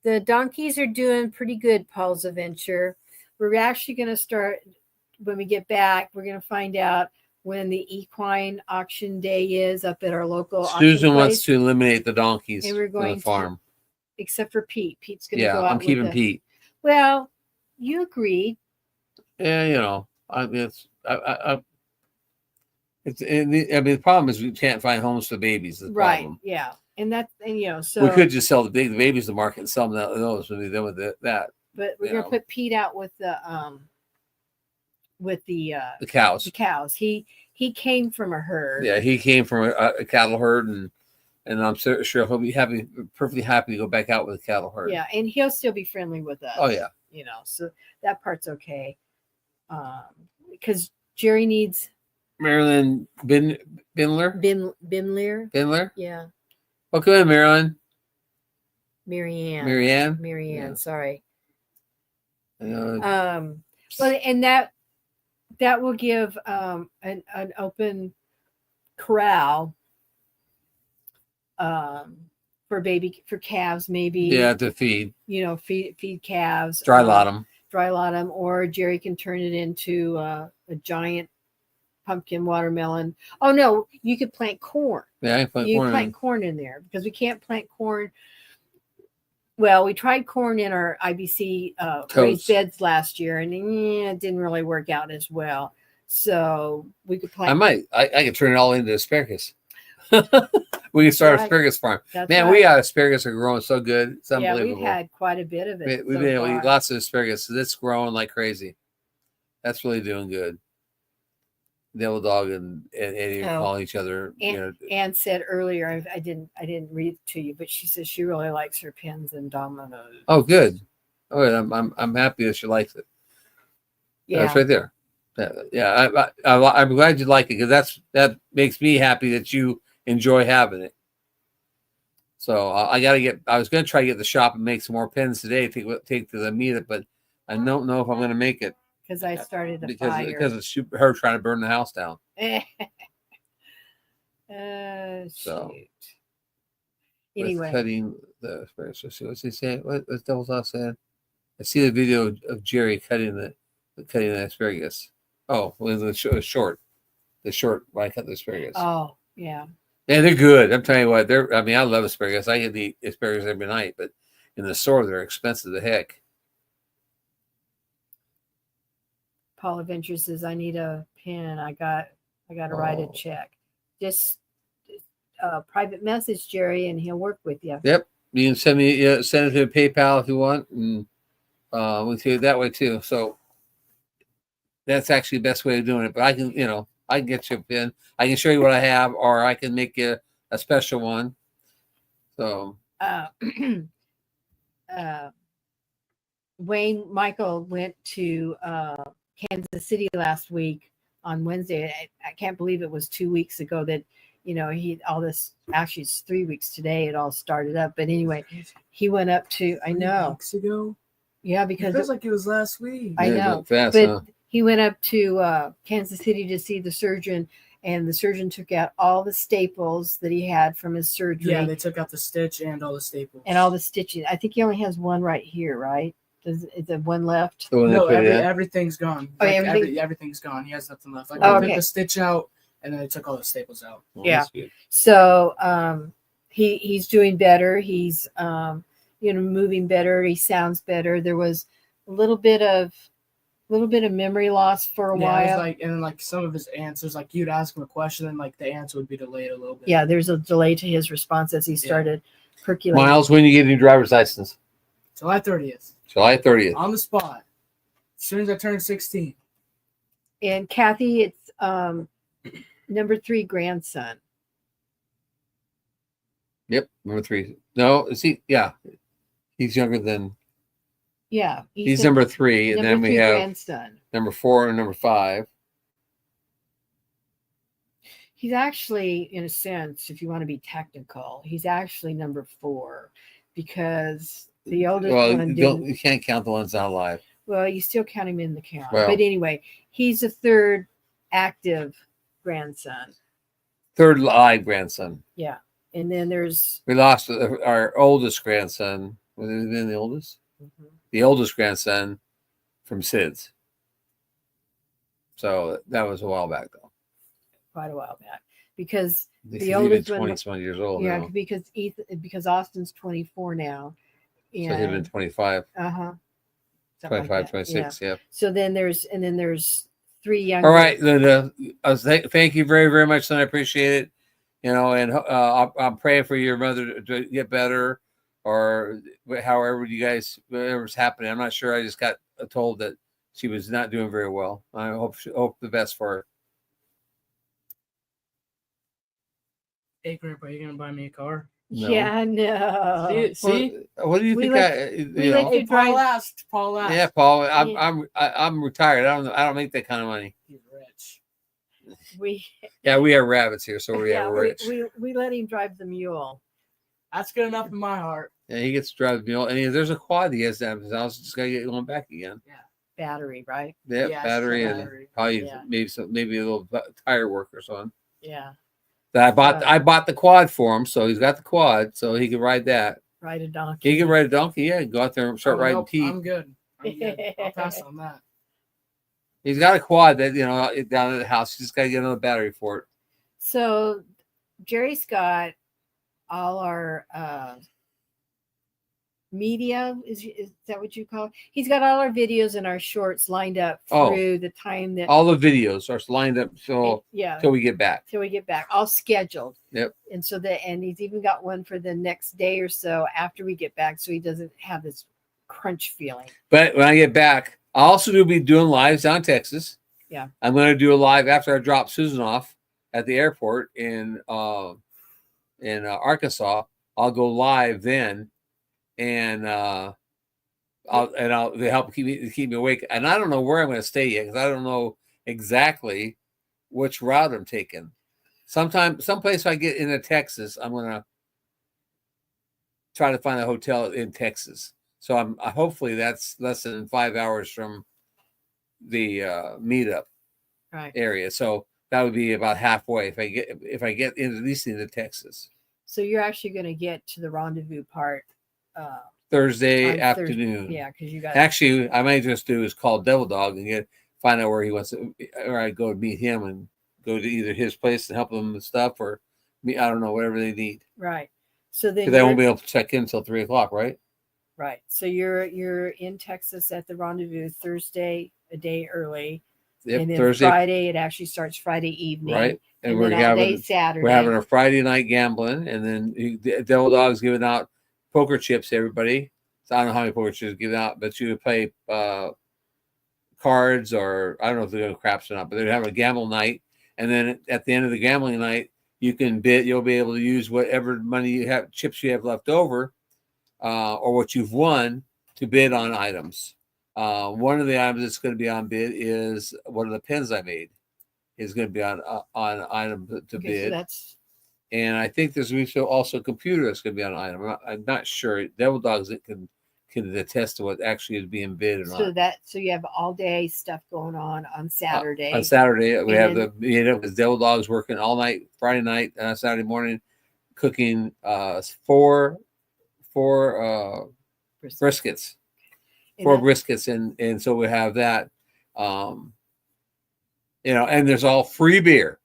the donkeys are doing pretty good, Paul's Adventure. We're actually going to start when we get back. We're going to find out when the equine auction day is up at our local Susan auction wants place, to eliminate the donkeys and we're from going the farm. except for Pete. Pete's going to Yeah, go out. I'm keeping with Pete. Well, you agreed. Yeah, I mean, the problem is we can't find homes for babies. The Right. problem. Yeah. And so We could just sell the babies to the market and sell them those when we're done with that. but we're you gonna know. put Pete out with the The cows. He came from a herd. Yeah, he came from a cattle herd, and I'm sure he'll be perfectly happy to go back out with a cattle herd. Yeah, and he'll still be friendly with us. Oh yeah. So that part's okay. Because Jerry needs Marilyn Bindler. Binler. Yeah. Well, go ahead, Marilyn. Marianne. Yeah. Sorry. Uh, Well, and that will give an open corral for calves, maybe. yeah, to feed. Feed calves. Dry lot them. Or Jerry can turn it into a giant pumpkin watermelon. Oh no, you could plant corn. Yeah, I put You corn plant in. corn in there because we can't plant corn. Well, we tried corn in our IBC Totes. raised beds last year, and it didn't really work out as well. So we could plant. I could turn it all into asparagus. We can start Right. an asparagus farm. That's Man, right. we got asparagus are growing so good. It's Yeah, unbelievable. we've had quite a bit of it. We've so been able to far. eat lots of asparagus. So it's growing like crazy. That's really doing good. The old dog and Eddie are Oh. calling each other. Anne said earlier, I didn't read it to you, but she says she really likes her pins and dominoes. Oh, good. Oh, I'm happy that she likes it. Yeah, That's right there. Yeah, I'm glad you like it because that makes me happy that you enjoy having it. So I was going to try to get the shop and make some more pins today. Take to the meetup, but I don't know if I'm going to make it because I started a because fire. it's her trying to burn the house down. So shoot. Anyway, cutting the asparagus. Let's see what's he saying. What's Devil's Off saying? I see the video of Jerry cutting the asparagus. Oh, well, the short when I cut the asparagus. oh yeah, Yeah, they're good. I'm telling you what, I mean, I love asparagus. I can eat asparagus every night, but in the store they're expensive to heck. Paula Venture says I need a pin. I got to write a check. Just private message Jerry, and he'll work with you. Yep, you can send it to PayPal if you want, and we do it that way too. So that's actually the best way of doing it. But I can get you a pin. I can show you what I have, or I can make you a special one. So Wayne Michael went to Kansas City last week on Wednesday. I can't believe it was 2 weeks ago that actually it's 3 weeks today. It all started up. But anyway, he went up to 3 weeks ago. Yeah, It because feels like it was last week. I know, fast, but huh? he went up to Kansas City to see the surgeon, and the surgeon took out all the staples that he had from his surgery. Yeah, they took out the stitch and all the staples. And all the stitching. I think he only has one right here, right? Is there one left? No, everything's gone. Oh, everything's gone. He has nothing left. Like Oh, they okay. took the stitch out, and then they took all the staples out. Well, Yeah. that's good. So he's doing better. He's moving better. He sounds better. There was a little bit of memory loss for a It was while. and then some of his answers, like you'd ask him a question, and the answer would be delayed a little bit. Yeah, there's a delay to his response as he started percolating. Miles, when you get a new driver's license? July 30th. July 30th. On the spot. As soon as I turn 16. And Kathy, it's number 3 grandson. Yep, number 3. No, is he? Yeah, he's younger than. Yeah, He's number 3, and then we 3 have grandson. number 4 and number 5. He's actually, in a sense, if you want to be technical, he's actually number 4 because the oldest one didn't. You can't count the ones not alive. Well, you still count him in the count. Well. But anyway, he's the 3rd active grandson. 3rd live grandson. Yeah. And then there's We lost our oldest grandson. Was it been the oldest? The oldest grandson from Sid's. So that was a while back, though. quite a while back because He's the oldest even one, 20 years old yeah, now. because Austin's 24 now. So he'd been 25, uh-huh. 25, 26, yeah. So then there's 3 younger. All right, Linda. Thank you very, very much, and I appreciate it. And I'm praying for your mother to get better, or however whatever's happening. I'm not sure. I just got told that she was not doing very well. I hope the best for her. Hey, Grandpa, you gonna buy me a car? No. Yeah, no. See? What do you think? let Paul asked. Yeah, Paul. I'm retired. I don't make that kind of money. He's rich. We We have rabbits here, so we yeah, are rich. we let him drive the mule. That's good enough in my heart. Yeah, he gets to drive the mule, and there's a quad he has down his house. Just gotta get one back again. Battery, right? Yeah, Yeah, battery it's a and battery. probably Yeah. maybe a little tire work or something. Yeah. I bought the quad for him, so he's got the quad, so he can ride that. Ride a donkey. He can ride a donkey. Yeah, go out there and start riding Nope, teeth. I'm good. I'll pass on that. He's got a quad that down at the house. He's just got to get another battery for it. So Jerry's got all our media. Is that what you call it? He's got all our videos and our shorts lined up Oh. through the time that All the videos are lined up till yeah we get back. till we get back, all scheduled. Yep. And so and he's even got one for the next day or so after we get back, so he doesn't have this crunch feeling. But when I get back, I'll also be doing lives down in Texas. Yeah. I'm going to do a live after I drop Susan off at the airport in Arkansas. I'll go live then, and they'll help keep me awake. And I don't know where I'm going to stay yet because I don't know exactly which route I'm taking. Someplace I get into Texas, I'm going to try to find a hotel in Texas. So hopefully that's less than 5 hours from the meetup area. So that would be about halfway if I get at least into Texas. So you're actually going to get to the rendezvous part Thursday afternoon. Yeah, because you got actually I might just do is call Devil Dog and find out where he wants to, or I go meet him and go to either his place and help them with stuff, or me, I don't know, whatever they need. Right. So then they won't be able to check in until 3:00, right? Right. So you're in Texas at the rendezvous Thursday, a day early. Yep, and then Thursday, Friday, it actually starts Friday evening. Right. And we're having Saturday. We're having a Friday night gambling, and then Devil Dog's giving out poker chips to everybody. So I don't know how many poker chips giving out, but you play cards, or I don't know if they're going to craps or not, but they're having a gamble night. And then at the end of the gambling night, you can bid. You'll be able to use whatever money you have, chips you have left over, or what you've won, to bid on items. One of the items that's going to be on bid is one of the pens I made is going to be on item to bid. So and I think there's also a computer that's going to be on an item. I'm not sure. Devil Dogs can attest to what actually is being bid or not. So you have all day stuff going on Saturday. On Saturday we have the because Devil Dogs working all night Friday night, Saturday morning, cooking four briskets. Four briskets, and so we have that, and there's all free beer.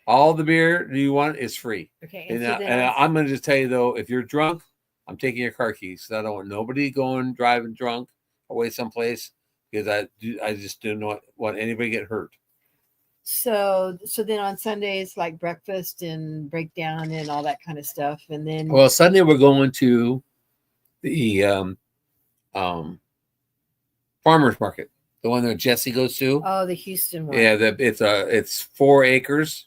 All the beer you want is free. Okay. And I'm going to just tell you though, if you're drunk, I'm taking your car keys. So I don't want nobody driving drunk away someplace, because I just do not want anybody to get hurt. So then on Sundays, like breakfast and breakdown and all that kind of stuff, and then Sunday we're going to the farmers market, the one that Jesse goes to. Oh, the Houston one. Yeah, it's 4 acres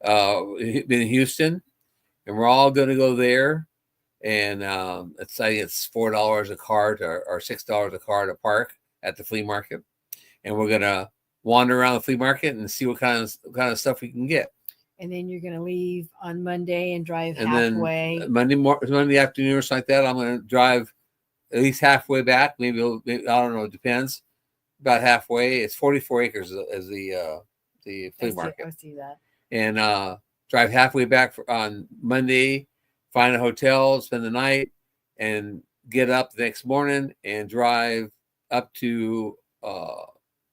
in Houston, and we're all going to go there. And it's $4 a cart or $6 a cart to park at the flea market, and we're going to wander around the flea market and see what kind of stuff we can get. And then you're going to leave on Monday and drive and halfway. Then Monday afternoon or something like that, I'm going to drive at least halfway back. Maybe I don't know. It depends. About halfway. It's 44 acres as the flea market. I see that. And drive halfway back on Monday, find a hotel, spend the night, and get up the next morning and drive up to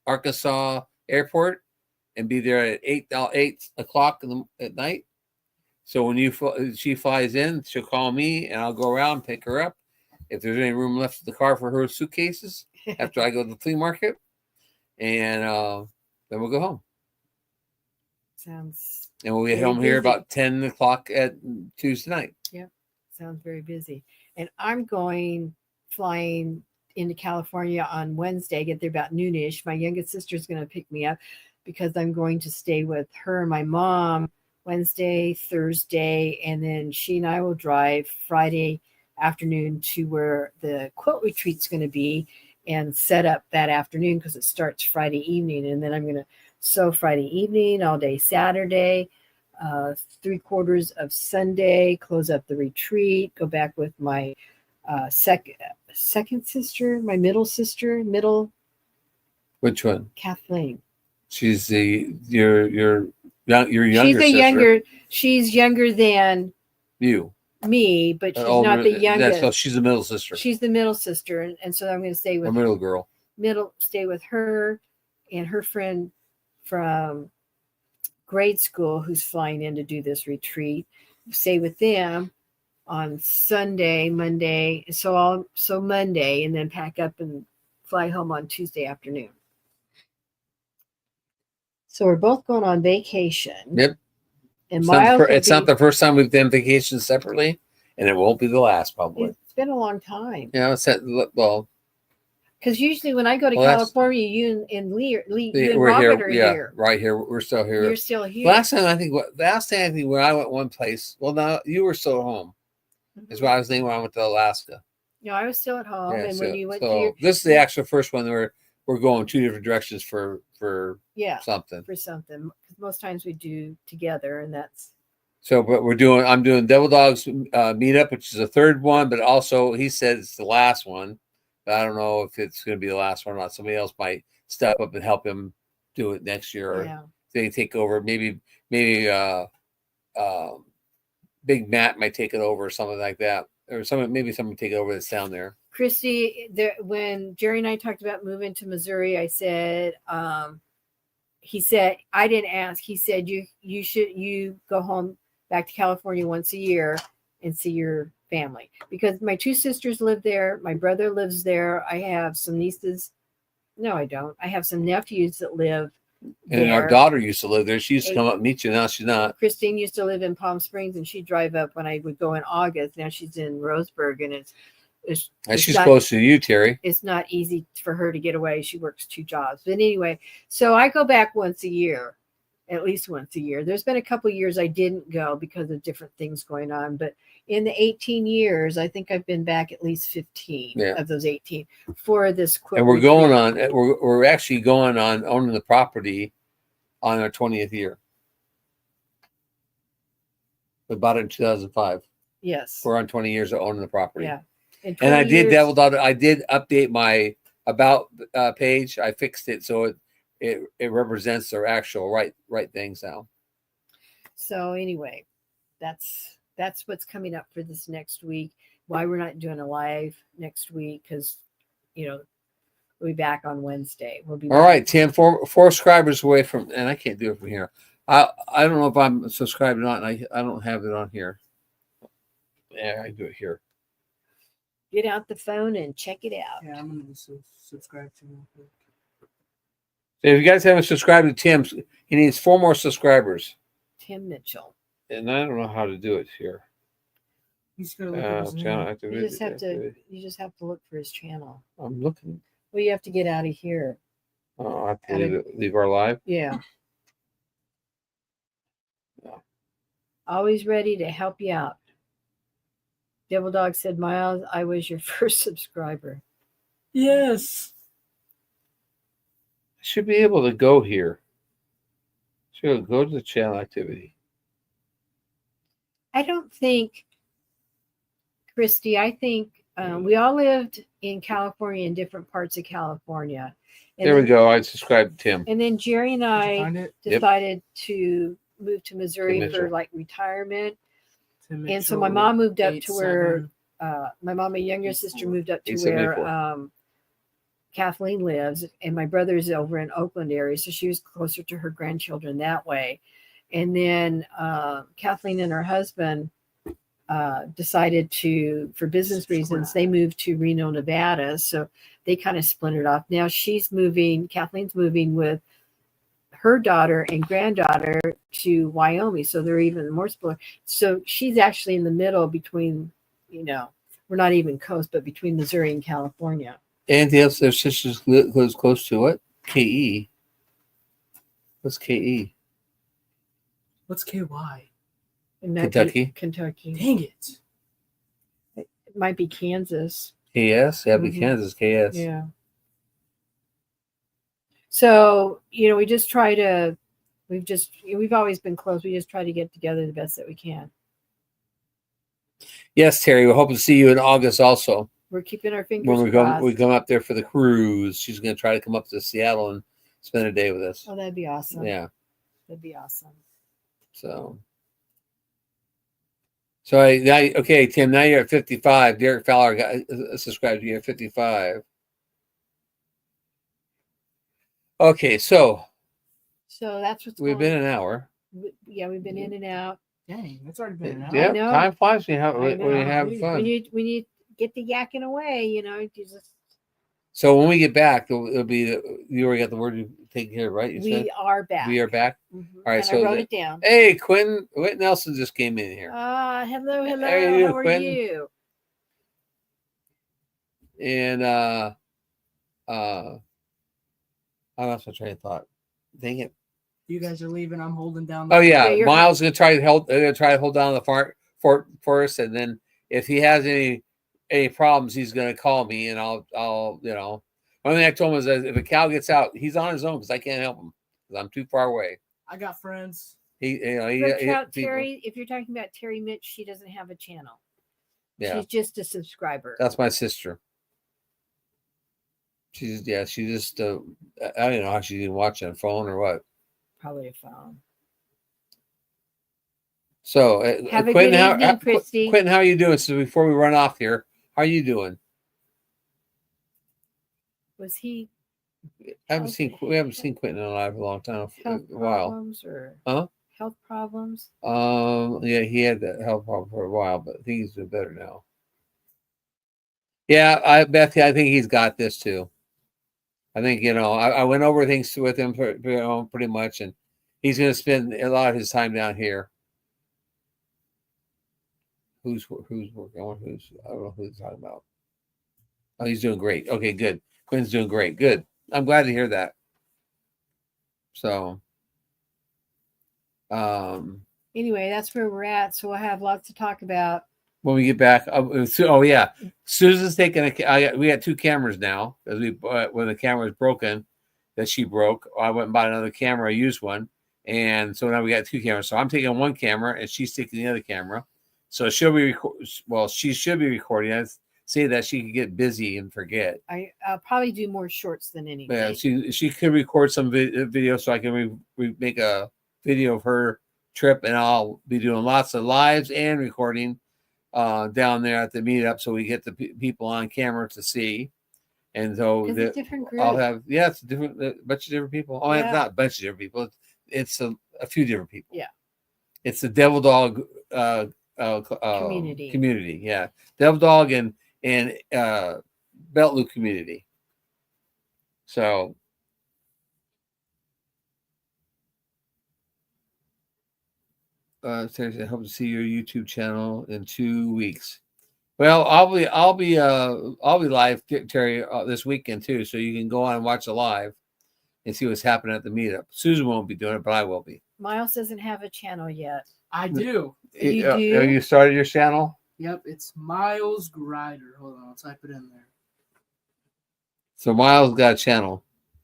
Arkansas Airport and be there at 8 o'clock at night. So when she flies in, she'll call me and I'll go around and pick her up. If there's any room left in the car for her suitcases after I go to the flea market, and then we'll go home. And we'll get home here about 10 o'clock at Tuesday night. Yeah, sounds very busy. And I'm flying into California on Wednesday, get there about noonish. My youngest sister's going to pick me up because I'm going to stay with her and my mom Wednesday, Thursday, and then she and I will drive Friday afternoon to where the quilt retreat's going to be and set up that afternoon because it starts Friday evening. And then I'm going to sew Friday evening, all day Saturday, 3/4 of Sunday, close up the retreat, go back with my second sister, my middle sister. Which one? Kathleen. She's your younger sister. She's younger than you. Me, but she's not the youngest. So she's the middle sister. She's the middle sister, and so I'm going to stay with a middle girl. Stay with her and her friend from grade school who's flying in to do this retreat. Stay with them on Sunday, Monday. So Monday, and then pack up and fly home on Tuesday afternoon. So we're both going on vacation. Yep. And It's, not the, Miles fir- will it's not be- the first time we've done vacations separately, and it won't be the last, probably. It's been a long time. Yeah, well, Because usually when I go to Well, that's- California, you and you and we're Robert are yeah, here. right here. We're still here. You're still here. Last time I think when I went one place. Well, no, you were still home. Is what I was thinking when I went to Alaska. No, I was still at home, Yeah, and so, when you went so to your this is the actual first one where we're going two different directions for something. for something. 'Cause most times we do together, and that's So, but I'm doing Devil Dogs meetup, which is the third one, but also he said it's the last one. But I don't know if it's going to be the last one or not. Somebody else might step up and help him do it next year, or yeah. they take over. Maybe Big Matt might take it over or something like that, or maybe someone take it over that's down there. Christy, when Jerry and I talked about moving to Missouri, I said, he said, I didn't ask. He said, you go home back to California once a year and see your family, because my two sisters live there. My brother lives there. I have some nieces. No, I don't. I have some nephews that live And there. our daughter used to live there. She used to come up and meet you. Now she's not. Christine used to live in Palm Springs, and she'd drive up when I would go in August. Now she's in Roseburg, and it's She's not, close to you, Terry. it's not easy for her to get away. She works 2 jobs. But anyway, so I go back once a year, at least once a year. There's been a couple years I didn't go because of different things going on. But in the 18 years, I think I've been back at least 15 of those 18 for this quilt. And we're going on. We're actually going on owning the property on our 20th year. We bought it in 2005. Yes. We're on 20 years of owning the property. Yeah. And I did Devil Dog. I did update my about page. I fixed it so it represents their actual right things now. So anyway, that's what's coming up for this next week. Why we're not doing a live next week, because we'll be back on Wednesday. We'll be all right, Tim. Four subscribers away from, and I can't do it from here. I don't know if I'm subscribed or not. And I don't have it on here. Yeah, I do it here. Get out the phone and check it out. Yeah, I'm gonna subscribe to him. So if you guys haven't subscribed to Tim, he needs 4 more subscribers. Tim Mitchell. And I don't know how to do it here. You just gotta look at his name. Channel You activity. just have to look for his channel. I'm looking. Well, you have to get out of here. Oh, I have to leave our live. Yeah. Yeah. Always ready to help you out. Devil Dog said, Miles, I was your first subscriber. Yes. I should be able to go here. Should go to the channel activity. I don't think, Christy, I think we all lived in California, in different parts of California. And There we then- go. I subscribed to Tim. And then Jerry and Did you I find it? decided to move to Missouri Tim for Mitchell. like retirement. Tim And so Mitchell, my mom moved up to 87. where my mom, my younger sister, moved up to where 874. Kathleen lives, and my brother's over in Oakland area, so she was closer to her grandchildren that way. And then Kathleen and her husband decided to, for business reasons, they moved to Reno, Nevada. So they kind of splintered off. Now Kathleen's moving with her daughter and granddaughter to Wyoming. So they're even more split. So she's actually in the middle between, we're not even coast, but between Missouri and California. And the other sisters lives close to it. KE. What's KE? What's KY? And that'd Kentucky? be Kentucky. Dang it. It might be Kansas. KS? That'd be Mhm. Kansas. KS. Yeah. So, we just try to, we've always been close. We just try to get together the best that we can. Yes, Terry. We hope to see you in August also. We're keeping our fingers When crossed. we come up there for the cruise. She's going to try to come up to Seattle and spend a day with us. Oh, that'd be awesome. Yeah. That'd be awesome. So okay, Tim. Now you're at 55. Derek Fowler got subscribed to you at 55. Okay, so So that's what's we've going been an hour. Yeah, we've been in and out. Dang, that's already been an hour. Yeah, know. time flies when you have, I when you know. have When fun. When you get the yakking away, you know, you just So when we get back, it'll be you already got the word you take care of, right? You said we are back. we are back. Mhm. All right, And so I wrote it down. Hey, Quinn Nelson just came in here, Hello, hello. How are you, How are Quentin? you? and I lost my train of thought. Dang it! You guys are leaving. I'm holding down. Oh yeah, Yeah, you're Miles gonna try to hold down the fort first, and then if he has any problems, he's gonna call me, and I'll One thing I told him is that if a cow gets out, he's on his own because I can't help him because I'm too far away. I got friends. Terry, if you're talking about Terry Mitch, she doesn't have a channel. Yeah, She's just a subscriber. that's my sister. She just I don't know how she didn't watch on phone or what. Probably a phone. So Have a Quentin, good evening, Christy. Quentin, how are you doing? So before we run off here, how are you doing? Was he We haven't seen Quentin alive for a long time. health A while. problems or Huh? health problems? Yeah, he had that health problem for a while, but I think he's doing better now. Yeah, Bethany, I think he's got this too. I think I went over things with him pretty much, and he's going to spend a lot of his time down here. Who's working on who's? I don't know who he's talking about. Oh, he's doing great. Okay, good. Quinn's doing great. Good. I'm glad to hear that. So, Anyway, that's where we're at. So we'll have lots to talk about. when we get back, oh yeah, Susan's taking we got 2 cameras now because when the camera was broken, that she broke. I went and bought another camera. I used one, and so now we got 2 cameras. So I'm taking one camera, and she's taking the other camera. So she'll be she should be recording. I say that she could get busy and forget. I'll probably do more shorts than anything. Yeah, she could record some video, so I can make a video of her trip, and I'll be doing lots of lives and recording down there at the meetup, so we get the people on camera to see. And so it's a different group. I'll have it's a bunch of different people. Oh, it's not a bunch of different people. It's a few different people. Yeah, it's the Devil Dog community. Yeah, Devil Dog and Belt Loop community. So seriously, I hope to see your YouTube channel in 2 weeks. Well, I'll be live, Terry, this weekend too, so you can go on and watch the live and see what's happening at the meetup. Susan won't be doing it, but I will be. Miles doesn't have a channel yet. I do. You do? You started your channel? Yep, it's Miles Grider. Hold on, I'll type it in there. So Miles got a channel.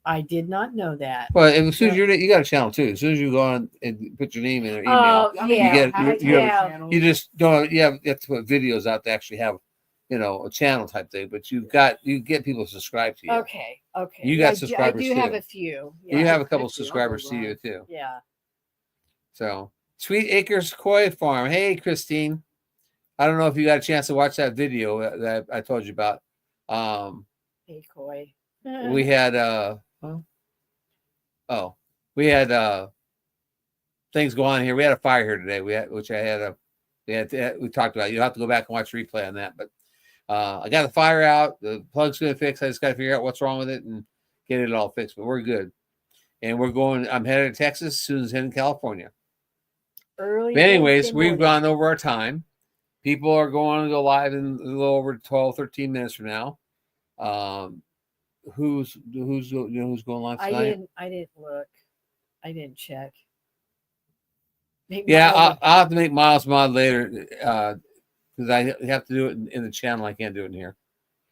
I did not know that. Well, as soon as you got a channel too. As soon as you go on and put your name in or email, Oh, you just don't. You have to put videos out to actually have, a channel type thing. But you get people to subscribe to you. Okay. You got subscribers I do too. have a few. Yeah. You have a couple subscribers to you too. Yeah. So Sweet Acres Koi Farm. Hey, Christine. I don't know if you got a chance to watch that video that I told you about. Hey, Koi. We had things go on here. We had a fire here today. We talked about. You'll have to go back and watch the replay on that. But I got the fire out. The plug's gonna fix. I just got to figure out what's wrong with it and get it all fixed. But we're good. And I'm headed to Texas. Susan's heading to California. Early. But anyways, we've gone over our time. People are going to go live in a little over 12, 13 minutes from now. Who's going live tonight? I didn't look. I didn't check. I'll have to make Miles mod later because I have to do it in the channel. I can't do it in here.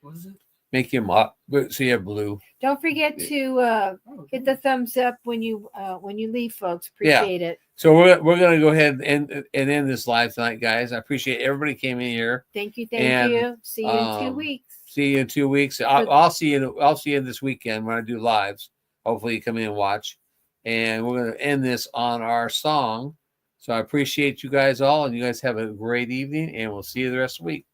What is it? Make you mod, so you have blue. Don't forget to hit the thumbs up when you leave, folks. Appreciate it. So we're gonna go ahead and end this live tonight, guys. I appreciate everybody came in here. Thank you. See you in 2 weeks. See you in 2 weeks. I'll see you this weekend when I do lives. Hopefully you come in and watch. And we're gonna end this on our song. So I appreciate you guys all, and you guys have a great evening, and we'll see you the rest of the week.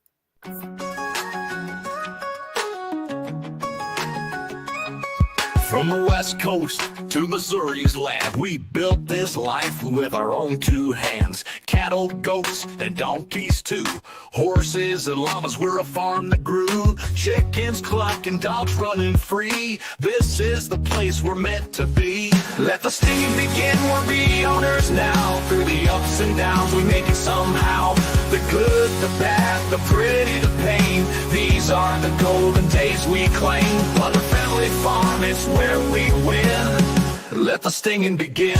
From the West Coast to Missouri's land, we built this life with our own 2 hands. cattle, goats, and donkeys too. Horses and llamas, we're a farm that grew. Chickens clucking, dogs running free. This is the place we're meant to be. Let the singing begin, we're the owners now. Through the ups and downs, we make it somehow. The good, the bad, the pretty, the pain. These are the golden days we claim. Butler Family Farm, it's where we win. Let the stinging begin.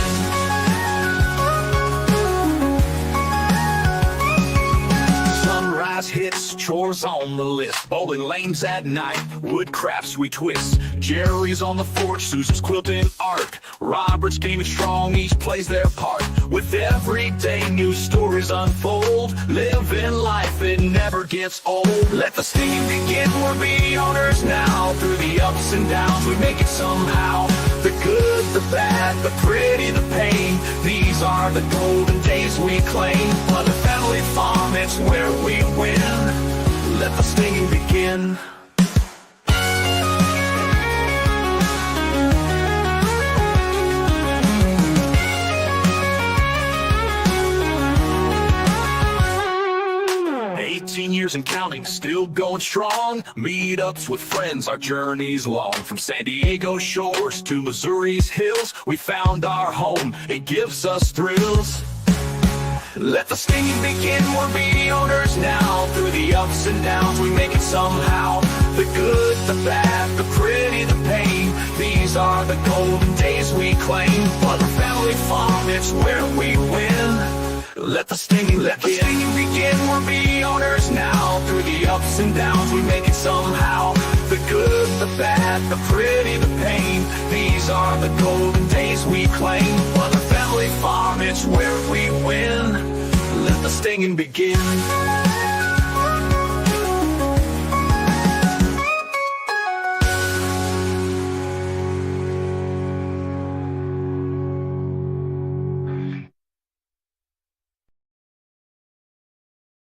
Sunrise hits, chores on the list. Bowling lanes at night, wood crafts we twist. Jerry's on the porch, Susan's quilting art. Robert's gaming strong, each plays their part. With every day new stories unfold. Living life, it never gets old. Let the singing begin, we're the owners now. Through the ups and downs, we make it somehow. The good, the bad, the pretty, the pain. These are the golden days we claim. Butler Family Farm, it's where we win. Let the singing begin. Years and counting, still going strong. Meetups with friends, our journey's long. From San Diego shores to Missouri's hills, we found our home, it gives us thrills. Let the singing begin, we're the owners now. Through the ups and downs, we make it somehow. The good, the bad, the pretty, the pain. These are the golden days we claim. Butler Family Farm, it's where we win. Let the stinging begin, we're the owners now. Through the ups and downs, we make it somehow. The good, the bad, the pretty, the pain. These are the golden days we claim. Butler Family Farm, it's where we win. Let the stinging begin.